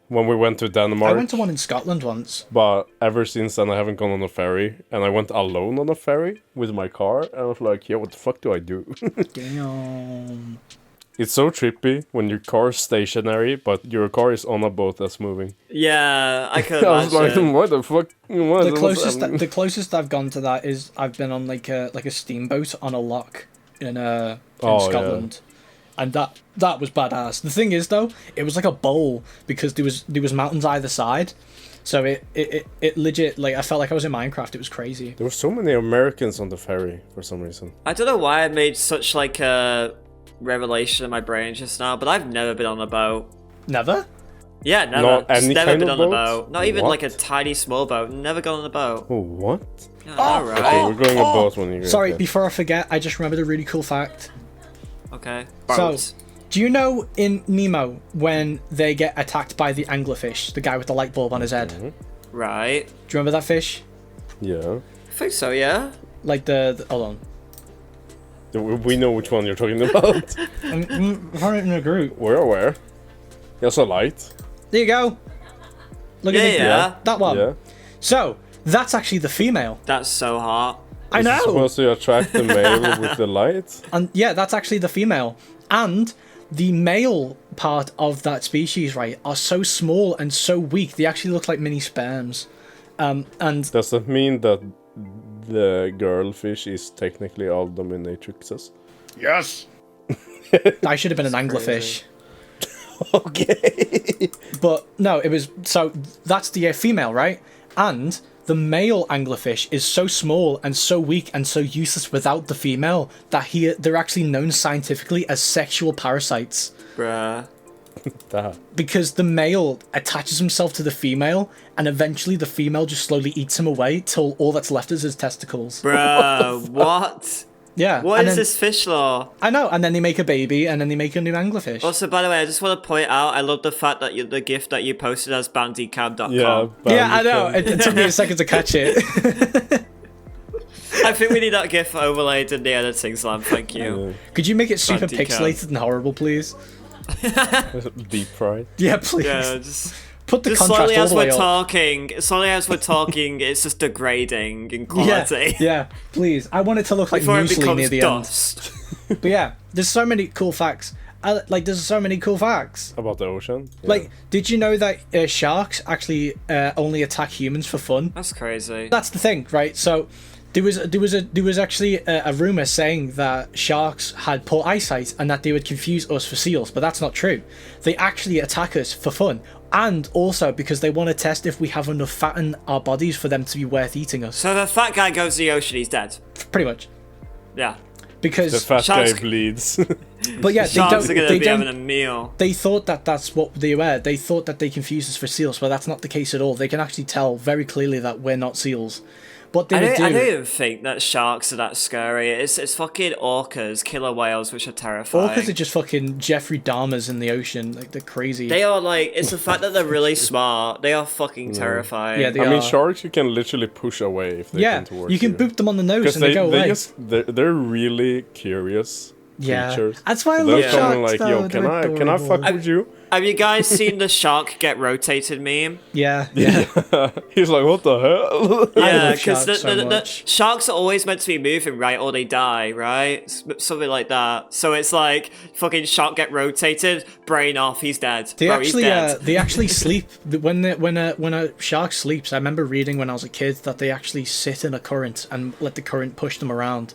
when we went to Denmark. I went to one in Scotland once. But ever since then, I haven't gone on a ferry, and I went alone on a ferry with my car, and I was like, "Yeah, what the fuck do I do?" Damn. It's so trippy when your car's stationary, but your car is on a boat that's moving. Yeah, I could I was like, imagine. "What the fuck?" The closest I've gone to that is I've been on like a steamboat on a lock in Oh, yeah. Scotland, and that was badass. The thing is though, it was like a bowl because there was mountains either side, so it legit, like I felt like I was in Minecraft. It was crazy. There were so many Americans on the ferry for some reason. I don't know why I made such like a revelation in my brain just now, but I've never been on a boat. Never. Yeah, never. Not Just any never kind been of on a boat? boat. Not even What? like a tiny small boat. Never gone on a boat. Oh, what? Yeah, alright. Okay, we're going on boat when you go. Sorry, before I forget, I just remembered a really cool fact. Okay. So, Boat. do you know in Nemo when they get attacked by the anglerfish, the guy with the light bulb on his head? Right. Do you remember that fish? Yeah. I think so, yeah. Like the hold on. We know which one you're talking about. I'm in a group. We're aware. Yes, a light. There you go. Look at it. Yeah. That one. Yeah. So that's actually the female. That's so hot. I Is it know. supposed to attract the male with the light? And yeah, that's actually the female. And the male part of that species, right, are so small and so weak. They actually look like mini sperms. And Does that mean that the girl fish is technically all dominatrixes? yes, I should have been an anglerfish. Okay. But no, it was so that's the female, right? And the male anglerfish is so small and so weak and so useless without the female that they're actually known scientifically as sexual parasites Bruh. because the male attaches himself to the female and eventually the female just slowly eats him away till all that's left is his testicles. Bruh. What? Yeah. What and is then- this fish law? I know, and then they make a baby and then they make a new anglerfish. Also, by the way, I just want to point out, I love the fact that the gift that you posted as bandicam.com. Yeah. Yeah, I know. It took me a second to catch it. I think we need that gif overlaid in the editing, Zlam. Thank you. Could you make it super Bandicam. pixelated and horrible, please? Deep fried. Yeah, please. Yeah, just Put the contrast slowly all as the way we're up. talking, it's just degrading in Yeah, quality. yeah, please. I want it to look like Before it muesli near becomes the end. dust. But yeah, there's so many cool facts. There's so many cool facts. About the ocean? Yeah. Like, did you know that sharks actually only attack humans for fun? That's crazy. That's the thing, right? So there was actually a rumor saying that sharks had poor eyesight and that they would confuse us for seals, but that's not true. They actually attack us for fun, and also because they want to test if we have enough fat in our bodies for them to be worth eating us. So the fat guy goes to the ocean, he's dead. Pretty much. Yeah. Because the fat sharks- guy bleeds. but yeah, Sharks are they gonna don't. be having a meal. They thought that that's what they were. They thought that they confused us for seals, but that's not the case at all. They can actually tell very clearly that we're not seals. What they would do... I don't even think that sharks are that scary. It's fucking orcas, killer whales, which are terrifying. Orcas are just fucking Jeffrey Dahmers in the ocean. Like, they're crazy. They are like, it's the fact that they're really smart. They are fucking terrifying. Yeah, they I mean, are. sharks you can literally push away if they come towards you can boop them on the nose and they go away. They're really curious creatures. That's why I So love they'll sharks. come like, yo, though. can I fuck Adorable. with you? Have you guys seen the shark get rotated meme? Yeah. He's like, what the hell? Yeah, love because sharks so the much. sharks are always meant to be moving, right? Or they die, right? Something like that. So it's like, fucking shark get rotated, brain off, he's dead. They Bro, he's actually, dead. they actually sleep. When a shark sleeps, I remember reading when I was a kid that they actually sit in a current and let the current push them around.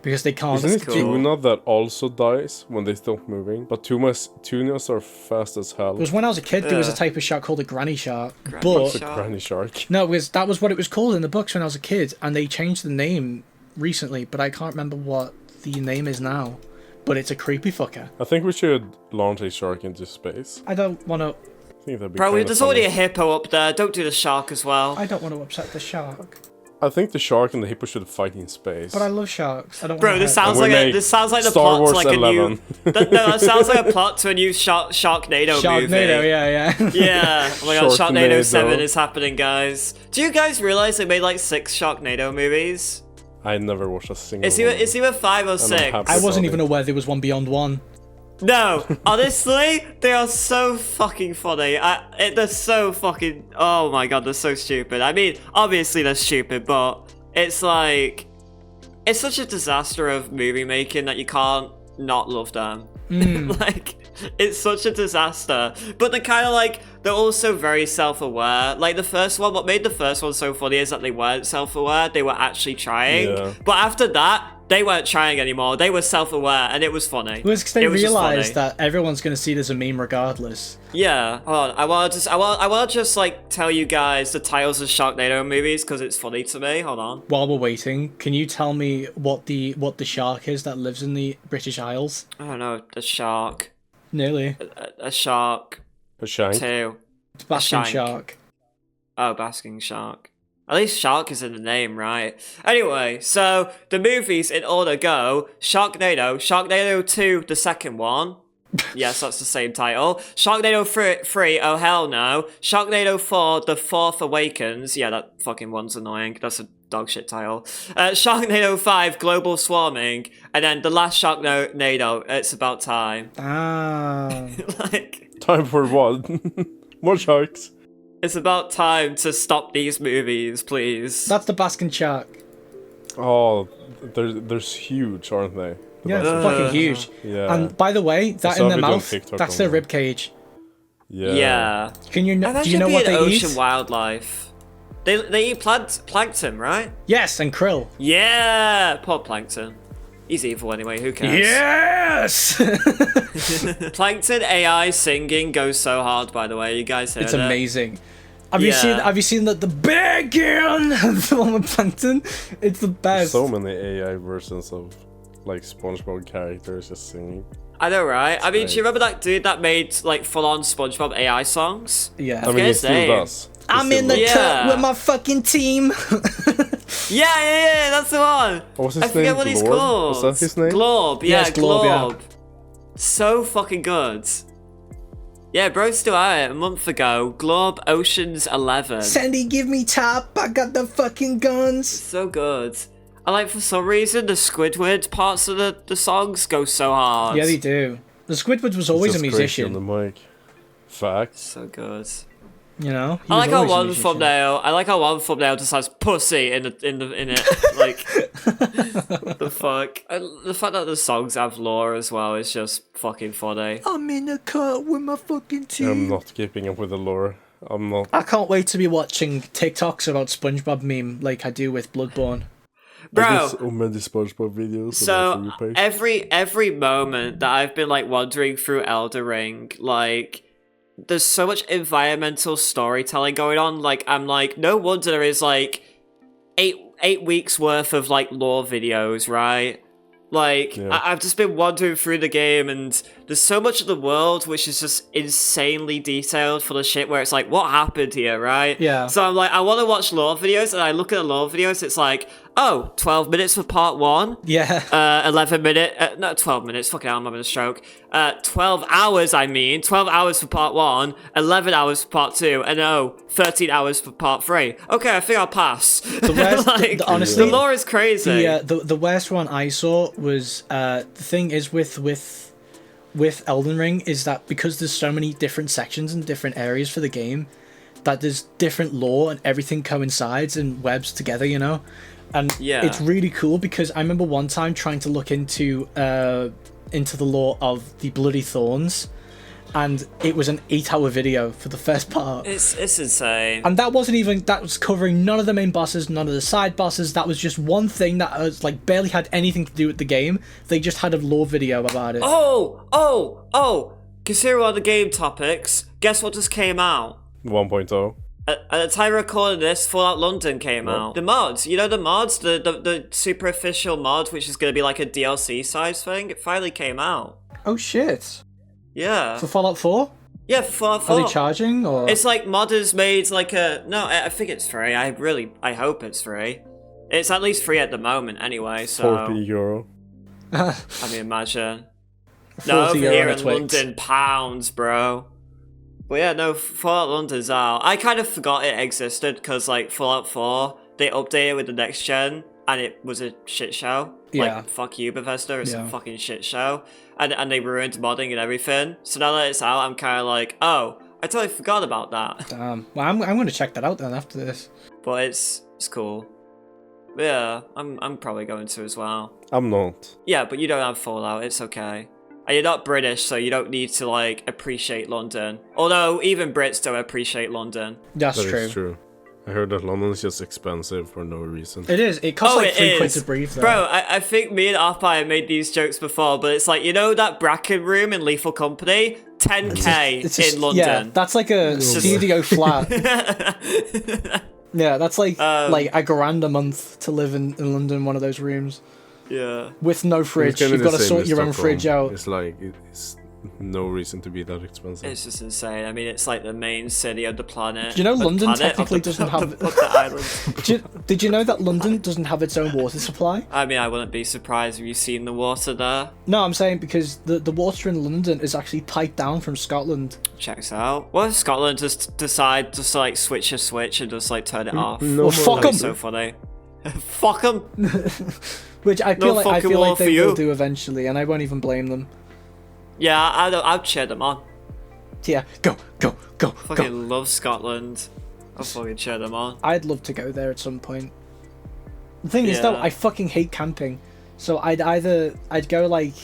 Because they can't. Isn't it cool. tuna that also dies when they stop moving? But tunas are fast as hell. It was when I was a kid. There was a type of shark called a granny shark. It's a But granny shark. no, that was what it was called in the books when I was a kid, and they changed the name recently. But I can't remember what the name is now. But it's a creepy fucker. I think we should launch a shark into space. I don't want to. I think that'd be Bro, kinda there's funny. already a hippo up there. Don't do the shark as well. I don't want to upset the shark. I think the shark and the hippo should fight in space. But I love sharks. I don't. Bro, wanna this hurt sounds And we like make this sounds like the Star plot to Wars like 11. a new. That sounds like a plot to a new Sharknado movie. Sharknado, yeah. Yeah. Oh my god, Sharknado Sharknado. 7 is happening, guys. Do you guys realize they made like 6 Sharknado movies? I never watched a single It's one. either 5 or 6. happy. I wasn't about even it. aware there was one beyond one. No, honestly, they are so fucking funny. They're so fucking. Oh my god, they're so stupid. I mean, obviously they're stupid, but it's like. It's such a disaster of movie making that you can't not love them. Like, it's such a disaster. But they're kind of like, they're also very self-aware. Like, the first one, what made the first one so funny is that they weren't self-aware, they were actually trying. Yeah. But after that, they weren't trying anymore. They were self-aware, and it was funny. It was because they It was just realized funny. that everyone's going to see it as a meme regardless. Yeah, hold on. I want to just like tell you guys the titles of Sharknado movies because it's funny to me. Hold on. While we're waiting, can you tell me what the shark is that lives in the British Isles? I don't know. A shark. Nearly. A shark. A shank. 2. It's Basking shank. Shark. Oh, basking shark. At least shark is in the name, right? Anyway, so the movies in order go: Sharknado, Sharknado 2, the second one. Yes, that's the same title. Sharknado 3, oh hell no. Sharknado 4, The Fourth Awakens. Yeah, that fucking one's annoying. That's a dogshit title. Sharknado 5, Global Swarming. And then the last Sharknado, It's About Time. Ah. Like, Time for what? More sharks. it's about time to stop these movies, please. That's the Basking Shark. Oh, they're huge, aren't they? The Yeah, it's best- fucking huge. Yeah. And by the way, that saw in a their video on mouth, TikTok that's on their that. rib cage. Yeah. Can you And know? that Do you should know be what an they ocean eat? wildlife. They eat plankton, right? Yes, and krill. Yeah, poor plankton. He's evil anyway. Who cares? Yes. Plankton AI singing goes so hard. By the way, you guys heard It's it? amazing. Have you seen? Yeah. Have you seen the bacon? The one with plankton. It's the best. So many AI versions of like SpongeBob characters just singing. I know, right? I mean, great. do you remember that dude that made like full-on SpongeBob AI songs? Yeah. I mean, forget he his still name. does. He I'm still in the does. Yeah. cut with my fucking team. Yeah, that's the one. What was his I forget name? what he's Glorb? called. Was that his name? Glob, yeah, Yes, Glob, yeah. Glob. So fucking good. Yeah, bro's still at it a month ago. Glob Oceans 11. Sandy, give me top. I got the fucking guns. So good. I like, for some reason, the Squidward parts of the songs go so hard. Yeah, they do. The Squidward was always a Just crazy on musician. the mic. Facts. So good. You know, I like how one thumbnail. I like how one thumbnail just has pussy in it. Like, what the fuck? The fact that the songs have lore as well is just fucking funny. I'm in a car with my fucking team. I'm not keeping up with the lore. I'm not. I can't wait to be watching TikToks about SpongeBob meme like I do with Bloodborne. Bro, so many SpongeBob videos. So every moment that I've been like wandering through Elden Ring, like there's so much environmental storytelling going on. Like I'm like, no wonder there is like eight weeks worth of like lore videos, right? Like, yeah. I've just been wandering through the game, and there's so much of the world which is just insanely detailed for the shit where it's like, what happened here, right? Yeah. So I'm like, I want to watch lore videos, and I look at the lore videos, it's like, oh, 12 minutes for part 1. Yeah. 11 minutes, no, 12 minutes, fucking hell, I'm having a stroke. 12 hours, 12 hours for part 1, 11 hours for part 2, and 13 hours for part 3. Okay, I think I'll pass. The worst, honestly, the lore is crazy. The worst one I saw was, the thing is with Elden Ring is that because there's so many different sections and different areas for the game, that there's different lore and everything coincides and webs together, you know? And it's really cool because I remember one time trying to look into the lore of the Bloody Thorns, and it was an 8-hour video for the first part. It's insane. And that was covering none of the main bosses, none of the side bosses. That was just one thing that was like barely had anything to do with the game. They just had a lore video about it. Oh! Consider all the game topics. Guess what just came out? 1.0. At the time of recording this, Fallout London came out. The mods, you know the mods? The super official mod, which is going to be like a DLC size thing, it finally came out. Oh shit. Yeah. For Fallout 4? Yeah, for Fallout 4. Are they charging, or...? It's like modders made like a... No, I think it's free. I hope it's free. It's at least free at the moment anyway, so... €40. I mean, imagine. No, over here in London, pounds, bro. But yeah, no, Fallout London's out. I kind of forgot it existed because, like, Fallout 4, they updated with the next gen, and it was a shit show. Yeah. Like, fuck you, Bethesda, it's a fucking shit show. And they ruined modding and everything. So now that it's out, I'm kind of like, oh, I totally forgot about that. Damn. Well, I'm going to check that out then after this. But it's cool. But yeah, I'm probably going to as well. I'm not. Yeah, but you don't have Fallout, it's okay. And you're not British, so you don't need to, like, appreciate London. Although, even Brits don't appreciate London. That's That true. is true. I heard that London's just expensive for no reason. It is. It costs like £3 to breathe, though. Bro, I think me and Arpai made these jokes before, but it's like, you know that Bracken room in Lethal Company? 10k in London. Yeah, that's like a studio flat. Yeah, that's like $1,000 a month to live in London, one of those rooms. Yeah. With no fridge. You've got to sort your own fridge out. It's like, it's no reason to be that expensive. It's just insane. I mean, it's like the main city of the planet. Do you know London technically doesn't have... the island. Did you know that London doesn't have its own water supply? I mean, I wouldn't be surprised if you've seen the water there. No, I'm saying because the water in London is actually piped down from Scotland. Checks out. What if Scotland just decide to like switch a switch and just like turn it off? No, well, fuck them. So funny. Fuck them. Which I feel like they will do eventually, and I won't even blame them. Yeah, I'll cheer them on. Yeah, go. Fucking love Scotland. I'll fucking cheer them on. I'd love to go there at some point. The thing is though, I fucking hate camping. So I'd go like,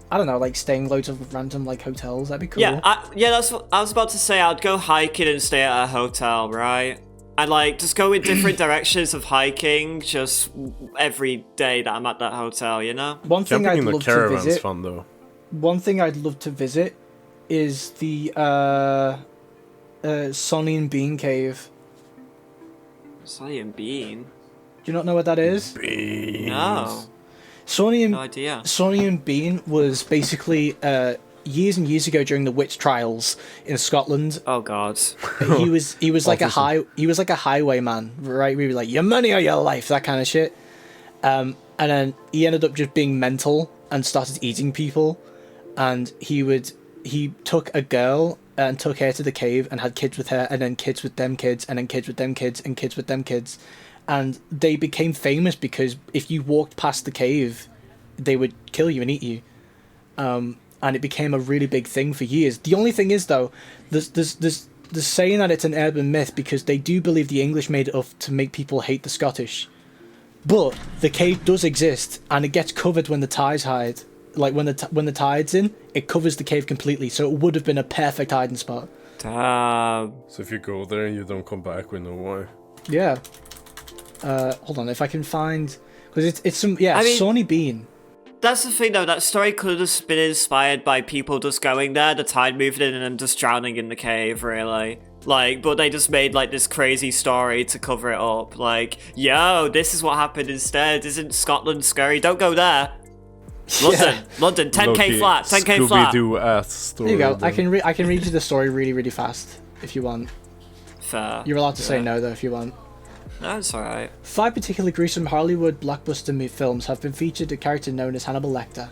I don't know, like staying loads of random like hotels. That'd be cool. Yeah, that's what I was about to say. I'd go hiking and stay at a hotel, right? And like just go in different directions of hiking just every day that I'm at that hotel, you know? One thing Camping I'd in love the to caravan's visit. fun though. One thing I'd love to visit is the Sonny and Bean cave. Sonny and Bean? Do you not know what that is? Beans. No. No idea. Sonny and Bean was basically years and years ago during the witch trials in Scotland. Oh god. He was like a highwayman, right? We were like, your money or your life, that kind of shit. And then he ended up just being mental and started eating people. And he took a girl and took her to the cave and had kids with her, and then kids with them kids, and then kids with them kids, and kids with them kids. And they became famous because if you walked past the cave, they would kill you and eat you. And it became a really big thing for years. The only thing is though, there's they're saying that it's an urban myth because they do believe the English made it up to make people hate the Scottish. But the cave does exist, and it gets covered when the tides hide. Like when the tide's in, it covers the cave completely. So it would have been a perfect hiding spot. Damn. So if you go there and you don't come back, we know why. Yeah. Hold on, if I can find, because it's some Sonny Bean. That's the thing, though. That story could have been inspired by people just going there, the tide moving in, and then just drowning in the cave. Really. Like, but they just made, like, this crazy story to cover it up. Like, yo, this is what happened instead. Isn't Scotland scary? Don't go there. London, 10k Low-key flat, 10k flat. Scooby-Doo story. There you go. then. I can read you the story really fast if you want. Fair. You're allowed to say no though if you want. No, it's alright. 5 particularly gruesome Hollywood blockbuster films have been featured a character known as Hannibal Lecter,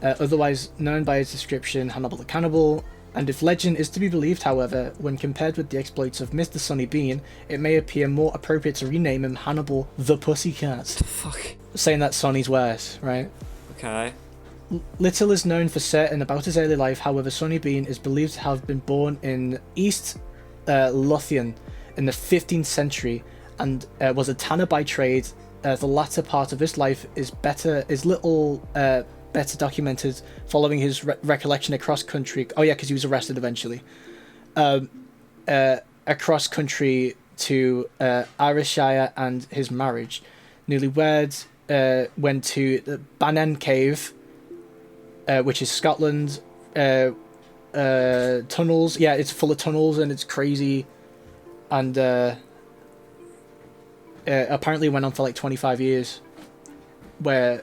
otherwise known by his description Hannibal the Cannibal. And if legend is to be believed, however, when compared with the exploits of Mr. Sonny Bean, it may appear more appropriate to rename him Hannibal the Pussycat. Fuck. Saying that Sonny's worse, right? Okay. Little is known for certain about his early life, however Sonny Bean is believed to have been born in East Lothian in the 15th century and was a tanner by trade. The latter part of his life is little better documented following his recollection across country. Oh yeah, because he was arrested eventually. Across country to Ayrshire and his marriage. Newlyweds went to the Bannan Cave, which is Scotland. Tunnels. Yeah, it's full of tunnels and it's crazy. And apparently went on for like 25 years, where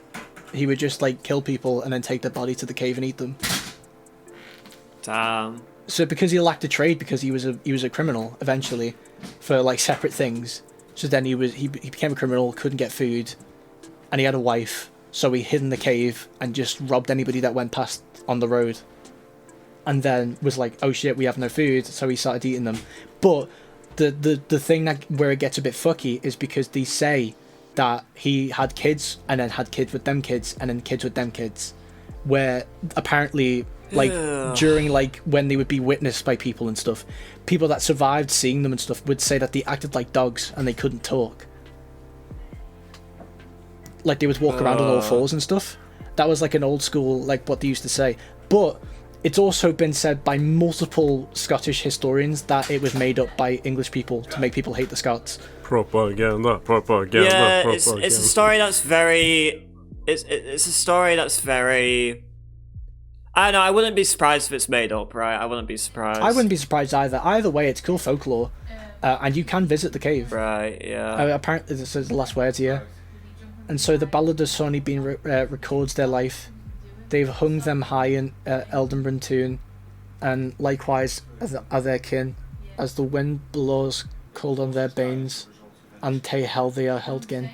he would just like kill people and then take their body to the cave and eat them. Damn. So because he lacked a trade, because he was a criminal eventually, for like separate things. So then he became a criminal, couldn't get food, and he had a wife. So he hid in the cave and just robbed anybody that went past on the road. And then was like, oh shit, we have no food, so he started eating them. But the thing that where it gets a bit fucky is because they say that he had kids and then had kids with them kids and then kids with them kids, where apparently like during like when they would be witnessed by people and stuff, people that survived seeing them and stuff would say that they acted like dogs and they couldn't talk, like they would walk around on all fours and stuff. That was like an old school, like what they used to say. But it's also been said by multiple Scottish historians that it was made up by English people to make people hate the Scots. Propaganda. Yeah, it's a story that's very... It's a story that's very... I don't know, I wouldn't be surprised if it's made up, right? I wouldn't be surprised. I wouldn't be surprised either. Either way, it's cool folklore. And you can visit the cave. Right, yeah. Apparently, this is the last words here. And so the Ballad of Sonny Bean records their life. They've hung them high in Eldenbrunn tune, and likewise are their kin, as the wind blows cold on their banes, and tay hell they are held gin.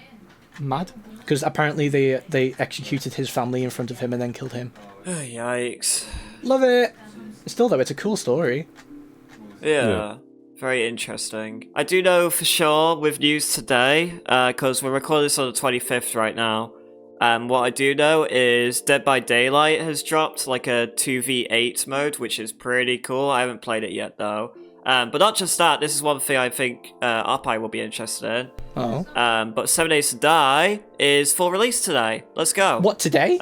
Mad? Because apparently they executed his family in front of him and then killed him. Yikes. Love it! Still though, it's a cool story. Yeah. Very interesting. I do know for sure with news today, because we're recording this on the 25th right now. What I do know is Dead by Daylight has dropped like a 2v8 mode, which is pretty cool. I haven't played it yet though. But not just that, this is one thing I think Arpai will be interested in. Oh. But 7 Days to Die is full release today. Let's go. What, today?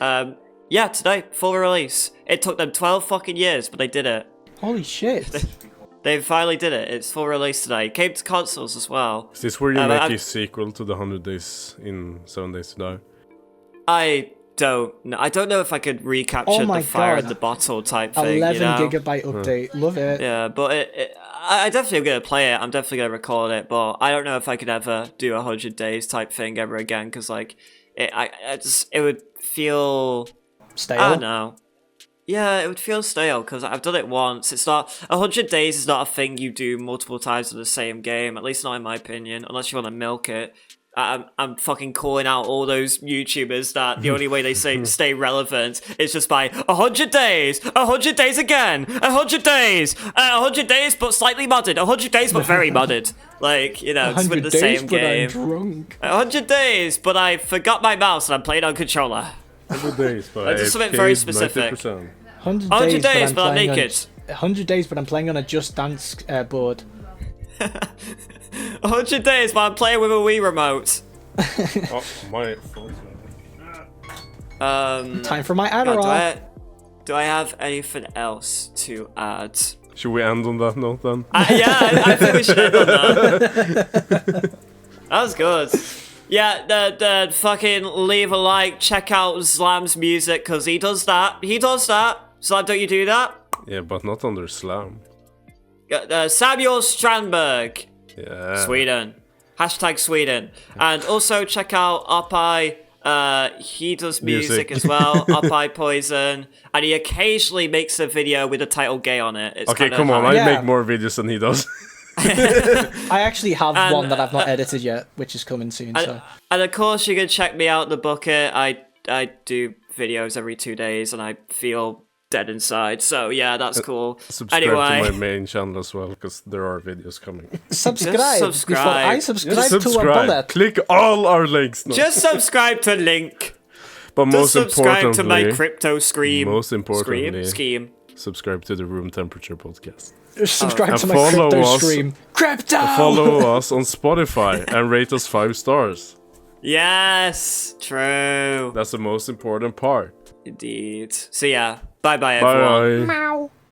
Yeah, today, full release. It took them 12 fucking years, but they did it. Holy shit. They finally did it. It's full release today. Came to consoles as well. Is this where you make a sequel to the 100 Days in 7 Days to Die? I don't know. I don't know if I could recapture the fire in the bottle type thing. 11 you know? gigabyte update. Love it. Yeah, but I definitely am going to play it. I'm definitely going to record it, but I don't know if I could ever do 100 days type thing ever again, because like, it would feel... Stale? I don't know. Yeah, it would feel stale, because I've done it once. It's not... 100 days is not a thing you do multiple times in the same game, at least not in my opinion, unless you want to milk it. I'm fucking calling out all those YouTubers that the only way they stay relevant is just by 100 days, 100 days again, 100 days, 100 days but slightly modded, 100 days but very modded. Like, you know, just with the same game. 100 days, but I forgot my mouse and I'm playing on controller. 100 days, but just something very specific. 100 days, but I'm naked. 100 days, but I'm playing on a Just Dance board. 100 days, but I'm playing with a Wii remote. Oh, my phone's Time for my God, Adderall. do I have anything else to add? Should we end on that note then? I think we should end on that. That was good. Yeah, the fucking leave a like, check out Zlam's music, because he does that. He does that. Zlam, don't you do that? Yeah, but not under Slam. Samuel Strandberg. Yeah. Sweden. Hashtag Sweden. And also check out Up-I. He does music as well. Up-I Poison. And he occasionally makes a video with the title gay on it. It's Okay, kinda come on. hard. I make more videos than he does. I actually have one that I've not edited yet, which is coming soon. So And of course you can check me out, The Bucket. I do videos every 2 days and I feel dead inside. So yeah, that's cool. Subscribe Anyway. to my main channel as well, because there are videos coming. subscribe. subscribe. Before I subscribe to a Subscribe. bullet. Click all our links now. Just subscribe to Link. But Just most subscribe to my importantly, crypto scream. most importantly, Scheme. subscribe to the Room Temperature podcast. Subscribe And to my follow crypto us. stream. Crypto. Follow us on Spotify and rate us 5 stars. Yes, true. That's the most important part. Indeed. So yeah, bye bye everyone. Bye. Meow.